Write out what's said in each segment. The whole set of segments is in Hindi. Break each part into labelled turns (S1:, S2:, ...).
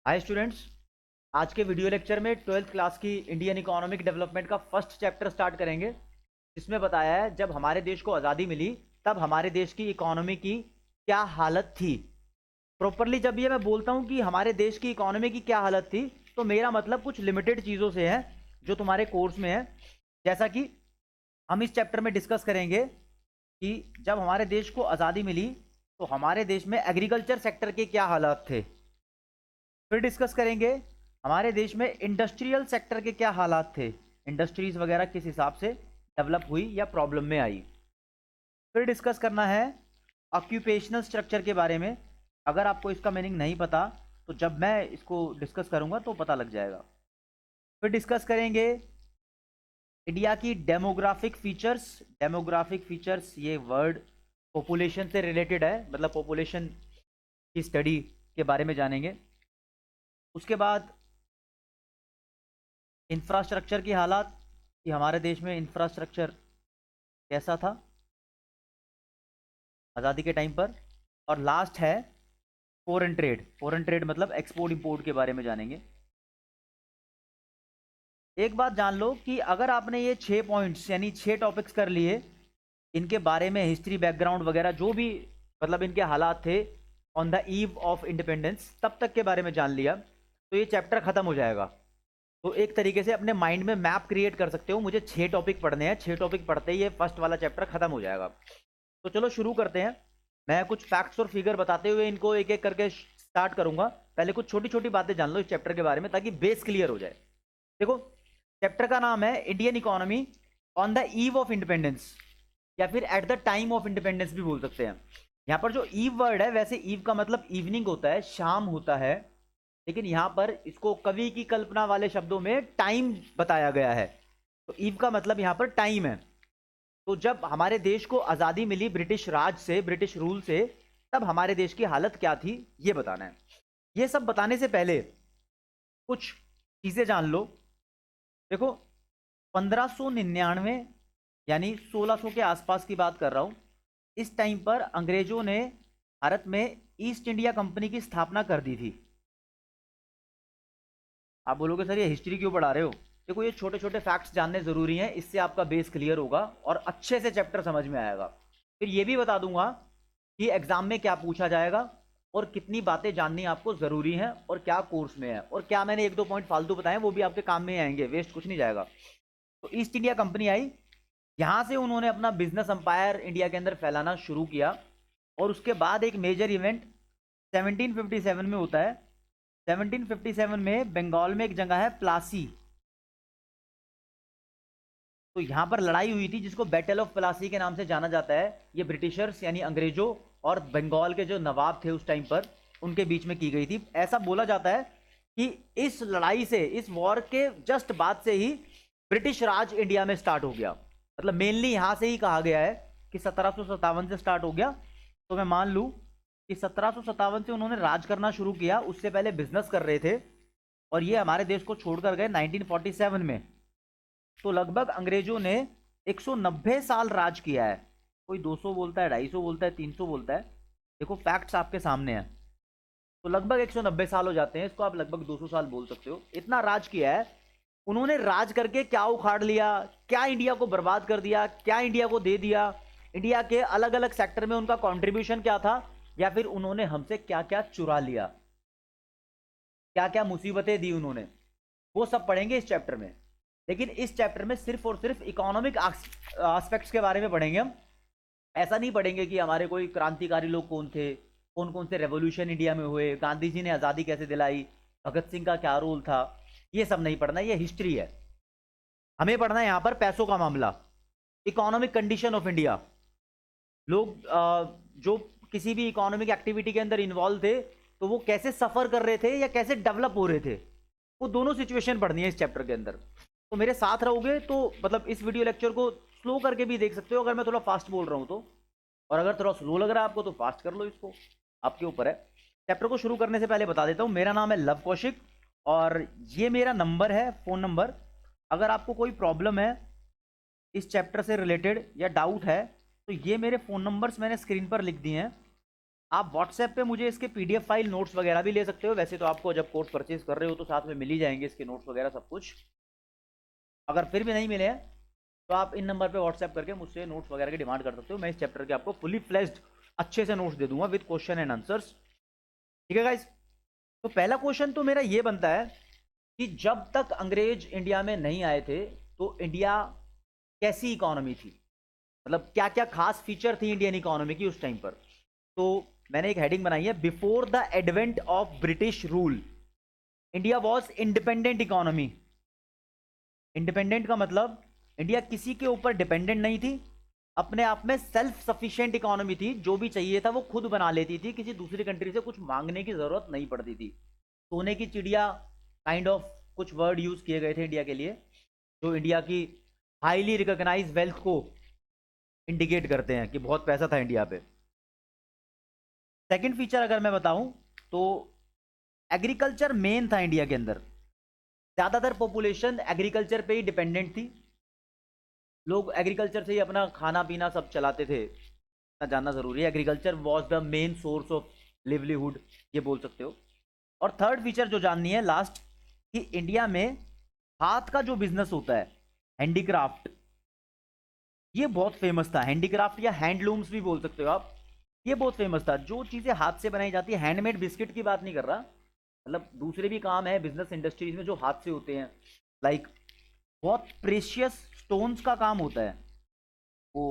S1: Hi students. आज के वीडियो लेक्चर में 12th क्लास की इंडियन इकोनॉमिक डेवलपमेंट का फर्स्ट चैप्टर स्टार्ट करेंगे, जिसमें बताया है जब हमारे देश को आज़ादी मिली तब हमारे देश की इकोनॉमी की क्या हालत थी। प्रॉपरली जब ये मैं बोलता हूँ कि हमारे देश की इकोनॉमी की क्या हालत थी, तो मेरा मतलब कुछ लिमिटेड चीज़ों से है जो तुम्हारे कोर्स में है। जैसा कि हम इस चैप्टर में डिस्कस करेंगे कि जब हमारे देश को आज़ादी मिली तो हमारे देश में एग्रीकल्चर सेक्टर के क्या हालात थे। फिर डिस्कस करेंगे हमारे देश में इंडस्ट्रियल सेक्टर के क्या हालात थे, इंडस्ट्रीज वगैरह किस हिसाब से डेवलप हुई या प्रॉब्लम में आई। फिर डिस्कस करना है ऑक्यूपेशनल स्ट्रक्चर के बारे में। अगर आपको इसका मीनिंग नहीं पता तो जब मैं इसको डिस्कस करूंगा तो पता लग जाएगा। फिर डिस्कस करेंगे इंडिया की डेमोग्राफिक फीचर्स। डेमोग्राफिक फीचर्स ये वर्ड पॉपुलेशन से रिलेटेड है, मतलब पॉपुलेशन की स्टडी के बारे में जानेंगे। उसके बाद इंफ्रास्ट्रक्चर की हालात, कि हमारे देश में इंफ्रास्ट्रक्चर कैसा था आज़ादी के टाइम पर। और लास्ट है फॉरेन ट्रेड। फॉरेन ट्रेड मतलब एक्सपोर्ट इंपोर्ट के बारे में जानेंगे। एक बात जान लो कि अगर आपने ये 6 पॉइंट्स यानी 6 टॉपिक्स कर लिए, इनके बारे में हिस्ट्री बैकग्राउंड वगैरह जो भी मतलब इनके हालात थे on the eve of independence तब तक के बारे में जान लिया, तो ये चैप्टर खत्म हो जाएगा। तो एक तरीके से अपने माइंड में मैप क्रिएट कर सकते हो, मुझे 6 टॉपिक पढ़ने हैं, 6 टॉपिक पढ़ते ही ये फर्स्ट वाला चैप्टर खत्म हो जाएगा। तो चलो शुरू करते हैं। मैं कुछ फैक्ट्स और फिगर बताते हुए इनको एक एक करके स्टार्ट करूंगा। पहले कुछ छोटी छोटी बातें जान लो इस चैप्टर के बारे में ताकि बेस क्लियर हो जाए। देखो, चैप्टर का नाम है Indian economy on the eve of independence, या फिर eight the time of independence भी बोल सकते हैं। यहाँ पर जो ईव वर्ड है, वैसे ईव का मतलब इवनिंग होता है, शाम होता है, लेकिन यहां पर इसको कवि की कल्पना वाले शब्दों में टाइम बताया गया है। तो ईव का मतलब यहां पर टाइम है। तो जब हमारे देश को आजादी मिली ब्रिटिश राज से, ब्रिटिश रूल से, तब हमारे देश की हालत क्या थी ये बताना है। ये सब बताने से पहले कुछ चीजें जान लो। देखो, 1599 यानी 1600 के आसपास की बात कर रहा हूं। इस टाइम पर अंग्रेजों ने भारत में ईस्ट इंडिया कंपनी की स्थापना कर दी थी। आप बोलोगे सर ये हिस्ट्री क्यों पढ़ा रहे हो? देखो, ये छोटे छोटे फैक्ट्स जानने जरूरी हैं, इससे आपका बेस क्लियर होगा और अच्छे से चैप्टर समझ में आएगा। फिर ये भी बता दूंगा कि एग्जाम में क्या पूछा जाएगा और कितनी बातें जाननी आपको जरूरी हैं और क्या कोर्स में है, और क्या मैंने एक दो पॉइंट फालतू बताए वो भी आपके काम में आएंगे, वेस्ट कुछ नहीं जाएगा। तो ईस्ट इंडिया कंपनी आई, यहां से उन्होंने अपना बिजनेस अंपायर इंडिया के अंदर फैलाना शुरू किया। और उसके बाद एक मेजर इवेंट 1757 में होता है। 1757 में बंगाल में एक जगह है प्लासी, तो यहां पर लड़ाई हुई थी जिसको बैटल ऑफ प्लासी के नाम से जाना जाता है। ये ब्रिटिशर्स यानी अंग्रेजों और बंगाल के जो नवाब थे उस टाइम पर, उनके बीच में की गई थी। ऐसा बोला जाता है कि इस लड़ाई से, इस वॉर के जस्ट बाद से ही ब्रिटिश राज इंडिया में स्टार्ट हो गया। मतलब मेनली यहां से ही कहा गया है कि 1757 से स्टार्ट हो गया। तो मैं मान लूं कि 1757 से उन्होंने राज करना शुरू किया, उससे पहले बिजनेस कर रहे थे, और ये हमारे देश को छोड़कर गए 1947 में। तो लगभग अंग्रेजों ने 190 साल राज किया है। कोई 200 बोलता है, 250 बोलता है, 300 बोलता है। देखो, फैक्ट्स आपके सामने हैं। तो लगभग 190 साल हो जाते हैं, इसको आप लगभग 200 साल बोल सकते हो। इतना राज किया है उन्होंने। राज करके क्या उखाड़ लिया, क्या इंडिया को बर्बाद कर दिया, क्या इंडिया को दे दिया, इंडिया के अलग अलग सेक्टर में उनका कंट्रीब्यूशन क्या था, या फिर उन्होंने हमसे क्या क्या चुरा लिया, क्या क्या मुसीबतें दी उन्होंने, वो सब पढ़ेंगे इस चैप्टर में। लेकिन इस चैप्टर में सिर्फ और सिर्फ इकोनॉमिक एस्पेक्ट्स के बारे में पढ़ेंगे हम। ऐसा नहीं पढ़ेंगे कि हमारे कोई क्रांतिकारी लोग कौन थे, कौन कौन से रेवोल्यूशन इंडिया में हुए, गांधी जी ने आज़ादी कैसे दिलाई, भगत सिंह का क्या रोल था। ये सब नहीं पढ़ना, ये हिस्ट्री है। हमें पढ़ना है यहाँ पर पैसों का मामला, इकोनॉमिक कंडीशन ऑफ इंडिया। लोग जो किसी भी इकोनॉमिक एक्टिविटी के अंदर इन्वॉल्व थे, तो वो कैसे सफर कर रहे थे या कैसे डेवलप हो रहे थे, वो दोनों सिचुएशन पढ़नी है इस चैप्टर के अंदर। तो मेरे साथ रहोगे तो मतलब इस वीडियो लेक्चर को स्लो करके भी देख सकते हो अगर मैं थोड़ा फास्ट बोल रहा हूँ तो, और अगर थोड़ा स्लो लग रहा है आपको तो फास्ट कर लो इसको, आपके ऊपर है। चैप्टर को शुरू करने से पहले बता देता हूँ, मेरा नाम है लव कौशिक और ये मेरा नंबर है, फ़ोन नंबर। अगर आपको कोई प्रॉब्लम है इस चैप्टर से रिलेटेड या डाउट है, तो ये मेरे फ़ोन नंबर्स मैंने स्क्रीन पर लिख दिए हैं। आप व्हाट्सएप पे मुझे इसके पीडीएफ फाइल नोट्स वगैरह भी ले सकते हो। वैसे तो आपको जब कोर्स परचेज कर रहे हो तो साथ में मिल ही जाएंगे इसके नोट्स वगैरह सब कुछ। अगर फिर भी नहीं मिले हैं तो आप इन नंबर पे व्हाट्सएप करके मुझसे नोट्स वगैरह की डिमांड कर सकते हो। मैं इस चैप्टर के आपको फुली फ्लेज्ड अच्छे से नोट्स दे दूंगा विद क्वेश्चन एंड आंसर्स। ठीक है गाइस। तो पहला क्वेश्चन तो मेरा ये बनता है कि जब तक अंग्रेज इंडिया में नहीं आए थे तो इंडिया कैसी इकोनॉमी थी, मतलब क्या क्या खास फीचर थी इंडियन इकोनॉमी की उस टाइम पर। तो मैंने एक हेडिंग बनाई है, before the advent of British rule India was independent economy. Independent का मतलब इंडिया किसी के ऊपर डिपेंडेंट नहीं थी, अपने आप में सेल्फ सफिशिएंट इकोनॉमी थी। जो भी चाहिए था वो खुद बना लेती थी, किसी दूसरी कंट्री से कुछ मांगने की जरूरत नहीं पड़ती थी। सोने की चिड़िया काइंड ऑफ कुछ वर्ड यूज किए गए थे इंडिया के लिए, जो इंडिया की हाईली रिकॉग्नाइज वेल्थ को इंडिकेट करते हैं कि बहुत पैसा था इंडिया पे। सेकंड फीचर अगर मैं बताऊं तो एग्रीकल्चर मेन था इंडिया के अंदर। ज्यादातर पॉपुलेशन एग्रीकल्चर पे ही डिपेंडेंट थी। लोग एग्रीकल्चर से ही अपना खाना पीना सब चलाते थे, ना जानना जरूरी है। Agriculture was the main source of livelihood, ये बोल सकते हो। और थर्ड फीचर जो जाननी है लास्ट, कि इंडिया में हाथ का जो बिजनेस होता है, हैंडीक्राफ्ट, ये बहुत फेमस था। हैंडीक्राफ्ट या हैंडलूम्स भी बोल सकते हो आप, ये बहुत फेमस था। जो चीज़ें हाथ से बनाई जाती है, हैंडमेड बिस्किट की बात नहीं कर रहा, मतलब दूसरे भी काम है बिजनेस इंडस्ट्रीज में जो हाथ से होते हैं। लाइक बहुत प्रेशियस स्टोन्स का काम होता है, वो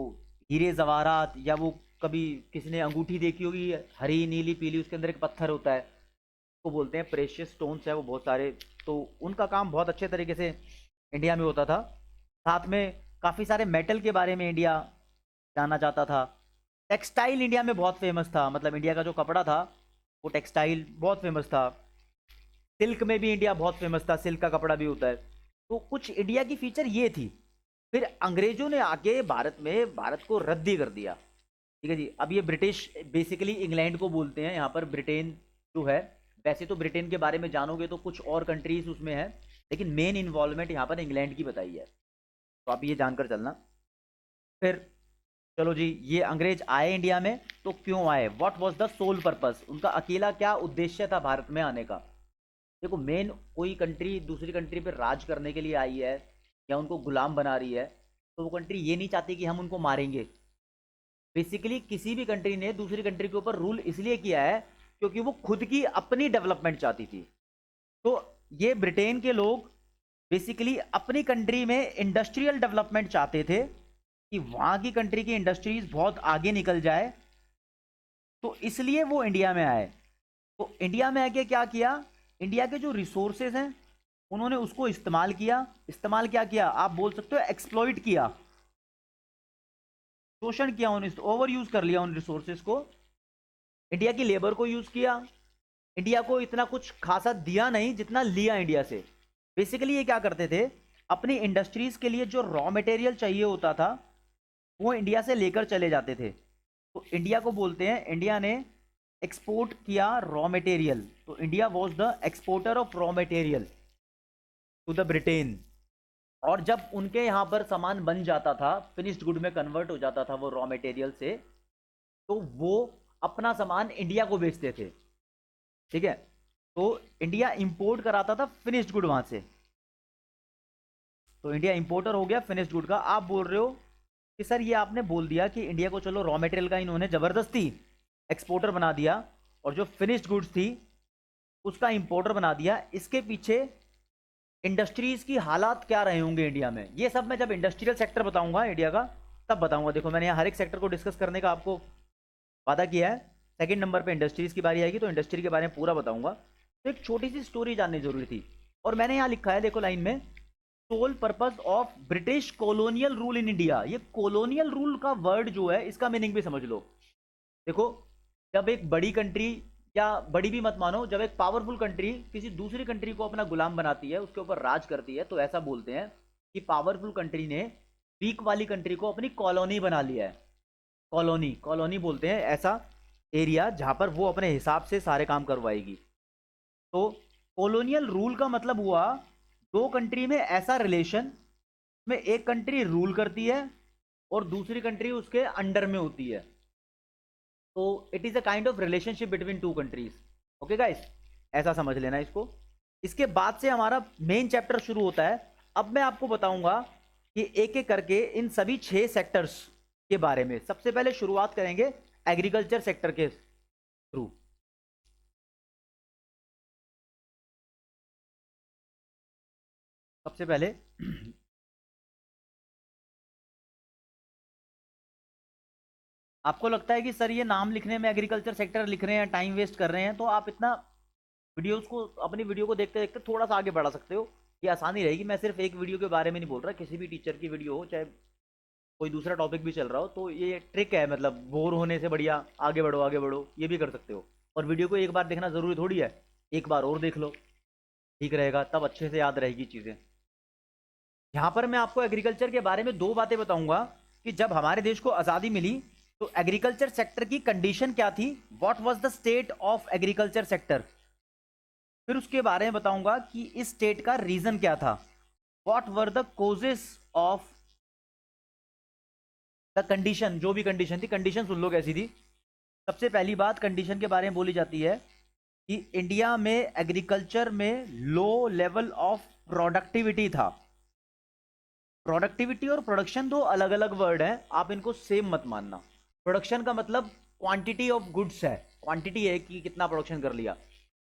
S1: हीरे जवाहरात, या वो कभी किसी ने अंगूठी देखी होगी हरी नीली पीली, उसके अंदर एक पत्थर होता है, वो बोलते हैं प्रेशियस स्टोन्स है वो बहुत सारे। तो उनका काम बहुत अच्छे तरीके से इंडिया में होता था। साथ में काफ़ी सारे मेटल के बारे में इंडिया जाना जाता था। टेक्सटाइल इंडिया में बहुत फेमस था, मतलब इंडिया का जो कपड़ा था वो टेक्सटाइल बहुत फेमस था। सिल्क में भी इंडिया बहुत फेमस था, सिल्क का कपड़ा भी होता है। तो कुछ इंडिया की फीचर ये थी। फिर अंग्रेजों ने आके भारत में भारत को रद्दी कर दिया। ठीक है जी। अब ये ब्रिटिश बेसिकली इंग्लैंड को बोलते हैं यहाँ पर, ब्रिटेन जो है। वैसे तो ब्रिटेन के बारे में जानोगे तो कुछ और कंट्रीज उसमें है, लेकिन मेन इन्वॉल्वमेंट यहाँ पर इंग्लैंड की बताई है, तो आप ये जानकर चलना। फिर चलो जी, ये अंग्रेज आए इंडिया में तो क्यों आए, what was the sole purpose, उनका अकेला क्या उद्देश्य था भारत में आने का। देखो, मेन कोई कंट्री दूसरी कंट्री पे राज करने के लिए आई है या उनको गुलाम बना रही है, तो वो कंट्री ये नहीं चाहती कि हम उनको मारेंगे। बेसिकली किसी भी कंट्री ने दूसरी कंट्री के ऊपर रूल इसलिए किया है क्योंकि वो खुद की अपनी डेवलपमेंट चाहती थी। तो ये ब्रिटेन के लोग बेसिकली अपनी कंट्री में इंडस्ट्रियल डेवलपमेंट चाहते थे कि वहां की कंट्री की इंडस्ट्रीज बहुत आगे निकल जाए, तो इसलिए वो इंडिया में आए। तो इंडिया में आके क्या किया, इंडिया के जो रिसोर्सेज हैं उन्होंने उसको इस्तेमाल किया। इस्तेमाल क्या किया, आप बोल सकते हो एक्सप्लॉइट किया, शोषण किया, उन ओवर यूज कर लिया उन रिसोर्सेज को। इंडिया की लेबर को यूज किया। इंडिया को इतना कुछ खासा दिया नहीं जितना लिया इंडिया से। बेसिकली ये क्या करते थे, अपनी इंडस्ट्रीज के लिए जो रॉ मटेरियल चाहिए होता था वो इंडिया से लेकर चले जाते थे। तो इंडिया को बोलते हैं, इंडिया ने एक्सपोर्ट किया रॉ मटेरियल। तो India was the exporter of raw material to the Britain. और जब उनके यहाँ पर सामान बन जाता था, फिनिश्ड गुड में कन्वर्ट हो जाता था वो रॉ मटेरियल से, तो वो अपना सामान इंडिया को बेचते थे। ठीक है। तो इंडिया इंपोर्ट कराता था फिनिश्ड गुड वहां से। तो इंडिया इंपोर्टर हो गया फिनिश्ड गुड का। आप बोल रहे हो कि सर ये आपने बोल दिया कि इंडिया को चलो रॉ मटेरियल का इन्होंने जबरदस्ती एक्सपोर्टर बना दिया और जो फिनिश्ड गुड्स थी उसका इंपोर्टर बना दिया, इसके पीछे इंडस्ट्रीज की हालात क्या रहे होंगे इंडिया में। ये सब मैं जब इंडस्ट्रियल सेक्टर बताऊंगा इंडिया का तब बताऊंगा। देखो, मैंने यहाँ हर एक सेक्टर को डिस्कस करने का आपको वादा किया है। सेकंड नंबर पे इंडस्ट्रीज की बारी आएगी तो इंडस्ट्री के बारे में पूरा बताऊंगा। तो एक छोटी सी स्टोरी जाननी जरूरी थी, और मैंने यहाँ लिखा है, देखो लाइन में, sole purpose of British colonial rule in India. ये कॉलोनियल रूल का वर्ड जो है इसका मीनिंग भी समझ लो। देखो, जब एक बड़ी कंट्री, या बड़ी भी मत मानो, जब एक पावरफुल कंट्री किसी दूसरी कंट्री को अपना गुलाम बनाती है, उसके ऊपर राज करती है, तो ऐसा बोलते हैं कि पावरफुल कंट्री ने वीक वाली कंट्री को अपनी कॉलोनी बना लिया है। कॉलोनी, कॉलोनी बोलते हैं ऐसा एरिया जहां पर वो अपने हिसाब से सारे काम करवाएगी। तो कॉलोनियल रूल का मतलब हुआ दो कंट्री में ऐसा रिलेशन में एक कंट्री रूल करती है और दूसरी कंट्री उसके अंडर में होती है। तो it is a kind of relationship between two countries. Okay guys, ऐसा समझ लेना इसको। इसके बाद से हमारा मेन चैप्टर शुरू होता है। अब मैं आपको बताऊंगा कि एक एक करके इन सभी 6 सेक्टर्स के बारे में। सबसे पहले शुरुआत करेंगे एग्रीकल्चर सेक्टर के थ्रू। सबसे पहले आपको लगता है कि सर ये नाम लिखने में एग्रीकल्चर सेक्टर लिख रहे हैं, टाइम वेस्ट कर रहे हैं, तो आप इतना वीडियोस को, अपनी वीडियो को देखते देखते थोड़ा सा आगे बढ़ा सकते हो। ये आसानी रहेगी। मैं सिर्फ एक वीडियो के बारे में नहीं बोल रहा, किसी भी टीचर की वीडियो हो, चाहे कोई दूसरा टॉपिक भी चल रहा हो, तो ये ट्रिक है। मतलब बोर होने से बढ़िया आगे बढ़ो आगे बढ़ो, ये भी कर सकते हो। और वीडियो को एक बार देखना जरूरी थोड़ी है, एक बार और देख लो, ठीक रहेगा, तब अच्छे से याद रहेगी चीज़ें। यहाँ पर मैं आपको एग्रीकल्चर के बारे में दो बातें बताऊंगा कि जब हमारे देश को आज़ादी मिली तो एग्रीकल्चर सेक्टर की कंडीशन क्या थी, what was the state of agriculture sector. फिर उसके बारे में बताऊंगा कि इस स्टेट का रीजन क्या था, what were the causes of the condition. जो भी कंडीशन थी, कंडीशन सुन लो कैसी थी। सबसे पहली बात कंडीशन के बारे में बोली जाती है कि इंडिया में एग्रीकल्चर में लो लेवल ऑफ प्रोडक्टिविटी था। प्रोडक्टिविटी और प्रोडक्शन दो अलग अलग वर्ड हैं, आप इनको सेम मत मानना। प्रोडक्शन का मतलब क्वांटिटी ऑफ गुड्स है, क्वांटिटी है कि कितना प्रोडक्शन कर लिया,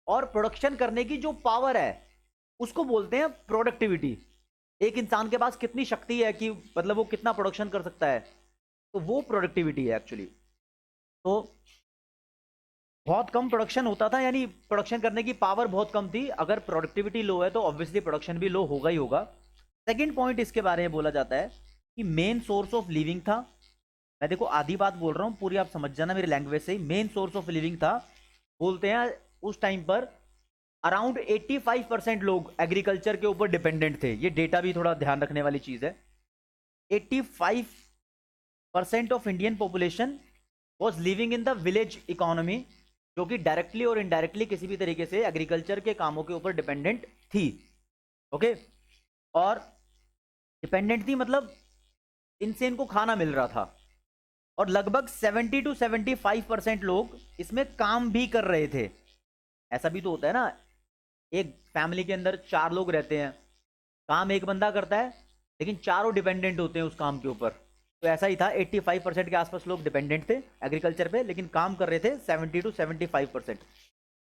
S1: और प्रोडक्शन करने की जो पावर है उसको बोलते हैं प्रोडक्टिविटी। एक इंसान के पास कितनी शक्ति है कि मतलब वो कितना प्रोडक्शन कर सकता है, तो वो प्रोडक्टिविटी है एक्चुअली। तो बहुत कम प्रोडक्शन होता था, यानी प्रोडक्शन करने की पावर बहुत कम थी। अगर प्रोडक्टिविटी लो है तो ऑब्वियसली प्रोडक्शन भी लो होगा ही होगा। सेकंड पॉइंट इसके बारे में बोला जाता है कि मेन सोर्स ऑफ लिविंग था। मैं देखो आधी बात बोल रहा हूँ, पूरी आप समझ जाना मेरी लैंग्वेज से ही। मेन सोर्स ऑफ लिविंग था, बोलते हैं उस टाइम पर अराउंड 85% लोग एग्रीकल्चर के ऊपर डिपेंडेंट थे। ये डेटा भी थोड़ा ध्यान रखने वाली चीज है। 85% of Indian population was living in the village economy, जो कि डायरेक्टली और इनडायरेक्टली किसी भी तरीके से एग्रीकल्चर के कामों के ऊपर डिपेंडेंट थी। ओके, और डिपेंडेंट थी मतलब इनसे इनको खाना मिल रहा था। और लगभग 70 to 75% लोग इसमें काम भी कर रहे थे। ऐसा भी तो होता है ना, एक फैमिली के अंदर 4 लोग रहते हैं, काम एक बंदा करता है लेकिन चारों डिपेंडेंट होते हैं उस काम के ऊपर। तो ऐसा ही था, 85% के आसपास लोग डिपेंडेंट थे एग्रीकल्चर पे, लेकिन काम कर रहे थे 70 to 75%।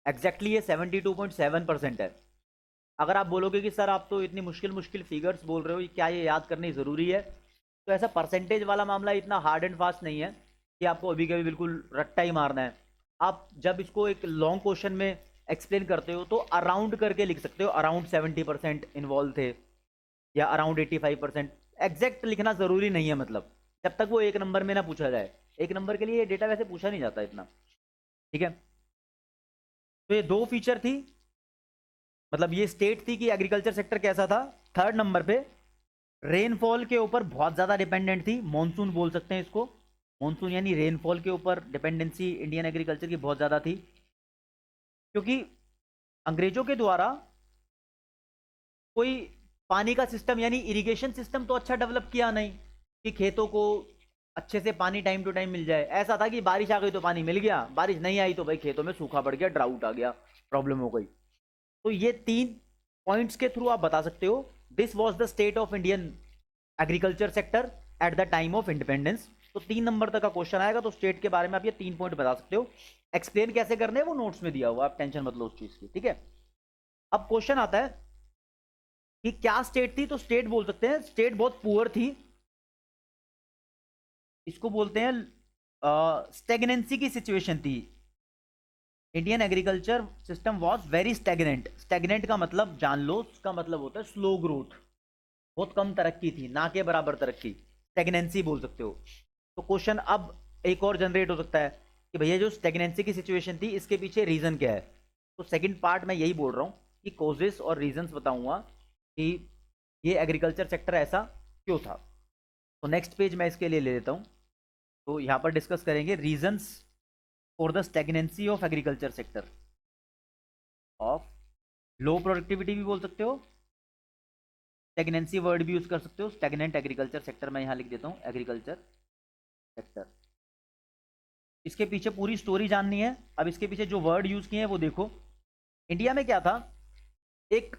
S1: एग्जैक्टली ये 72.7% है। अगर आप बोलोगे कि सर आप तो इतनी मुश्किल मुश्किल फिगर्स बोल रहे हो, क्या ये याद करनी ज़रूरी है, तो ऐसा परसेंटेज वाला मामला इतना हार्ड एंड फास्ट नहीं है कि आपको अभी कभी बिल्कुल रट्टा ही मारना है। आप जब इसको एक लॉन्ग क्वेश्चन में एक्सप्लेन करते हो तो अराउंड करके लिख सकते हो, अराउंड 70% इन्वॉल्व थे या अराउंड 85%। एग्जैक्ट लिखना ज़रूरी नहीं है, मतलब जब तक वो एक नंबर में ना पूछा जाए। एक नंबर के लिए ये डेटा वैसे पूछा नहीं जाता इतना, ठीक है। तो ये दो फीचर थी, मतलब ये स्टेट थी कि एग्रीकल्चर सेक्टर कैसा था। थर्ड नंबर पे रेनफॉल के ऊपर बहुत ज़्यादा डिपेंडेंट थी, मॉनसून बोल सकते हैं इसको। मॉनसून यानी रेनफॉल के ऊपर डिपेंडेंसी इंडियन एग्रीकल्चर की बहुत ज़्यादा थी, क्योंकि अंग्रेजों के द्वारा कोई पानी का सिस्टम यानी इरिगेशन सिस्टम तो अच्छा डेवलप किया नहीं कि खेतों को अच्छे से पानी टाइम टू टाइम मिल जाए। ऐसा था कि बारिश आ गई तो पानी मिल गया, बारिश नहीं आई तो भाई खेतों में सूखा पड़ गया, ड्राउट आ गया, प्रॉब्लम हो गई। तो ये 3 पॉइंट्स के थ्रू आप बता सकते हो this was the state of Indian agriculture sector eight the time of independence. तो 3 नंबर तक का क्वेश्चन आएगा तो स्टेट के बारे में आप ये 3 पॉइंट बता सकते हो। एक्सप्लेन कैसे करने हैं वो नोट्स में दिया हुआ, आप टेंशन मत लो उस चीज की, ठीक है। अब क्वेश्चन आता है कि क्या स्टेट थी, तो स्टेट बोल सकते हैं स्टेट बहुत पुअर थी। इसको बोलते हैं स्टेगनेंसी की सिचुएशन थी। Indian agriculture system was very stagnant. Stagnant का मतलब जान लो, उसका मतलब होता है स्लो ग्रोथ, बहुत कम तरक्की थी, ना के बराबर तरक्की, स्टेगनेंसी बोल सकते हो। तो क्वेश्चन अब एक और जनरेट हो सकता है कि भैया जो स्टेगनेंसी की सिचुएशन थी इसके पीछे रीजन क्या है। तो सेकंड पार्ट मैं यही बोल रहा हूँ कि कॉजेस और रीजंस बताऊंगा कि ये एग्रीकल्चर सेक्टर ऐसा क्यों था। तो नेक्स्ट पेज मैं इसके लिए ले लेता हूँ। तो यहाँ पर डिस्कस करेंगे reasons for the stagnancy of agriculture sector of low productivity भी बोल सकते हो, स्टेगनेंसी वर्ड भी यूज कर सकते हो। स्टेगनेंट एग्रीकल्चर सेक्टर मैं यहाँ लिख देता हूँ, एग्रीकल्चर सेक्टर। इसके पीछे पूरी स्टोरी जाननी है। अब इसके पीछे जो वर्ड यूज किए हैं वो देखो। इंडिया में क्या था, एक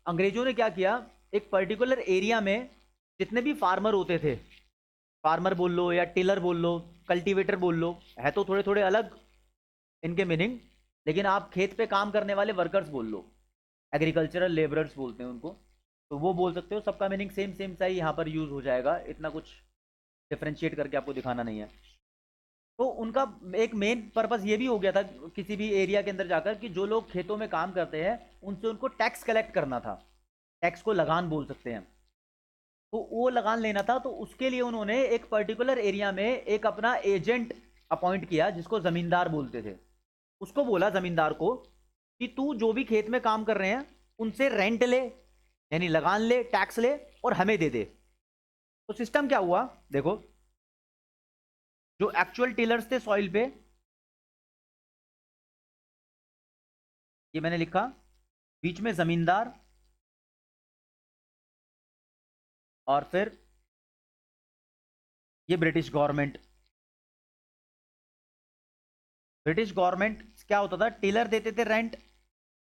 S1: अंग्रेजों ने क्या किया, एक पर्टिकुलर एरिया में जितने भी फार्मर होते थे, फार्मर बोल लो या टिलर बोल लो, कल्टीवेटर बोल लो, है तो थोड़े थोड़े अलग इनके मीनिंग, लेकिन आप खेत पे काम करने वाले वर्कर्स बोल लो, एग्रीकल्चरल लेबरर्स बोलते हैं उनको, तो वो बोल सकते हो। सबका मीनिंग सेम सेम सा ही यहाँ पर यूज हो जाएगा, इतना कुछ डिफ्रेंशिएट करके आपको दिखाना नहीं है। तो उनका एक मेन पर्पस ये भी हो गया था किसी भी एरिया के अंदर जाकर कि जो लोग खेतों में काम करते हैं उनसे उनको टैक्स कलेक्ट करना था, टैक्स को लगान बोल सकते हैं। तो वो लगान लेना था, तो उसके लिए उन्होंने एक पर्टिकुलर एरिया में एक अपना एजेंट अपॉइंट किया जिसको जमींदार बोलते थे। उसको बोला जमींदार को कि तू जो भी खेत में काम कर रहे हैं उनसे रेंट ले, यानी लगान ले, टैक्स ले और हमें दे दे। तो सिस्टम क्या हुआ देखो, जो एक्चुअल टिलर्स थे सॉइल पे, ये मैंने लिखा, बीच में जमींदार, और फिर ये ब्रिटिश गवर्नमेंट। ब्रिटिश गवर्नमेंट क्या होता था, टिलर देते थे रेंट,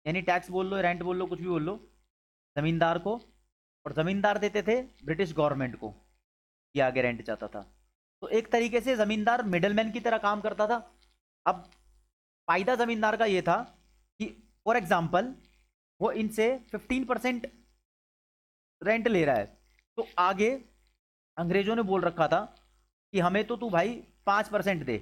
S1: यानी टैक्स बोल लो, रेंट बोल लो, कुछ भी बोल लो, जमींदार को, और जमींदार देते थे ब्रिटिश गवर्नमेंट को, ये आगे रेंट जाता था। तो एक तरीके से जमींदार मिडलमैन की तरह काम करता था। अब फायदा जमींदार का ये था कि फॉर एग्जाम्पल वो इनसे 15% रेंट ले रहा है, तो आगे अंग्रेजों ने बोल रखा था कि हमें तो तू भाई 5% दे।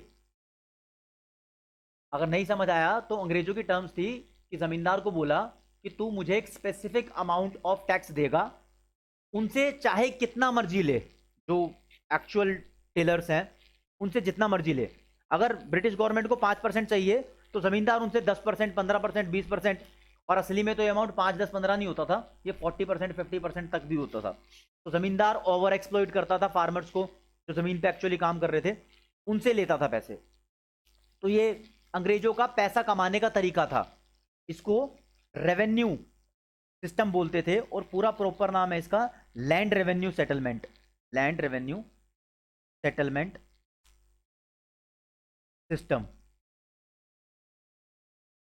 S1: अगर नहीं समझ आया तो अंग्रेजों की टर्म्स थी कि जमींदार को बोला कि तू मुझे एक स्पेसिफिक अमाउंट ऑफ टैक्स देगा, उनसे चाहे कितना मर्जी ले, जो एक्चुअल टेलर्स हैं उनसे जितना मर्जी ले। अगर ब्रिटिश गवर्नमेंट को 5% चाहिए तो जमींदार उनसे 10%, 15%, 20%, और असली में तो ये अमाउंट 5, 10, 15 नहीं होता था, ये 40%, 50% तक भी होता था। तो जमींदार ओवर एक्सप्लॉइट करता था फार्मर्स को, जो जमीन पे एक्चुअली काम कर रहे थे, उनसे लेता था पैसे। तो ये अंग्रेजों का पैसा कमाने का तरीका था। इसको रेवेन्यू सिस्टम बोलते थे, और पूरा प्रॉपर नाम है इसका land revenue settlement, land revenue settlement system.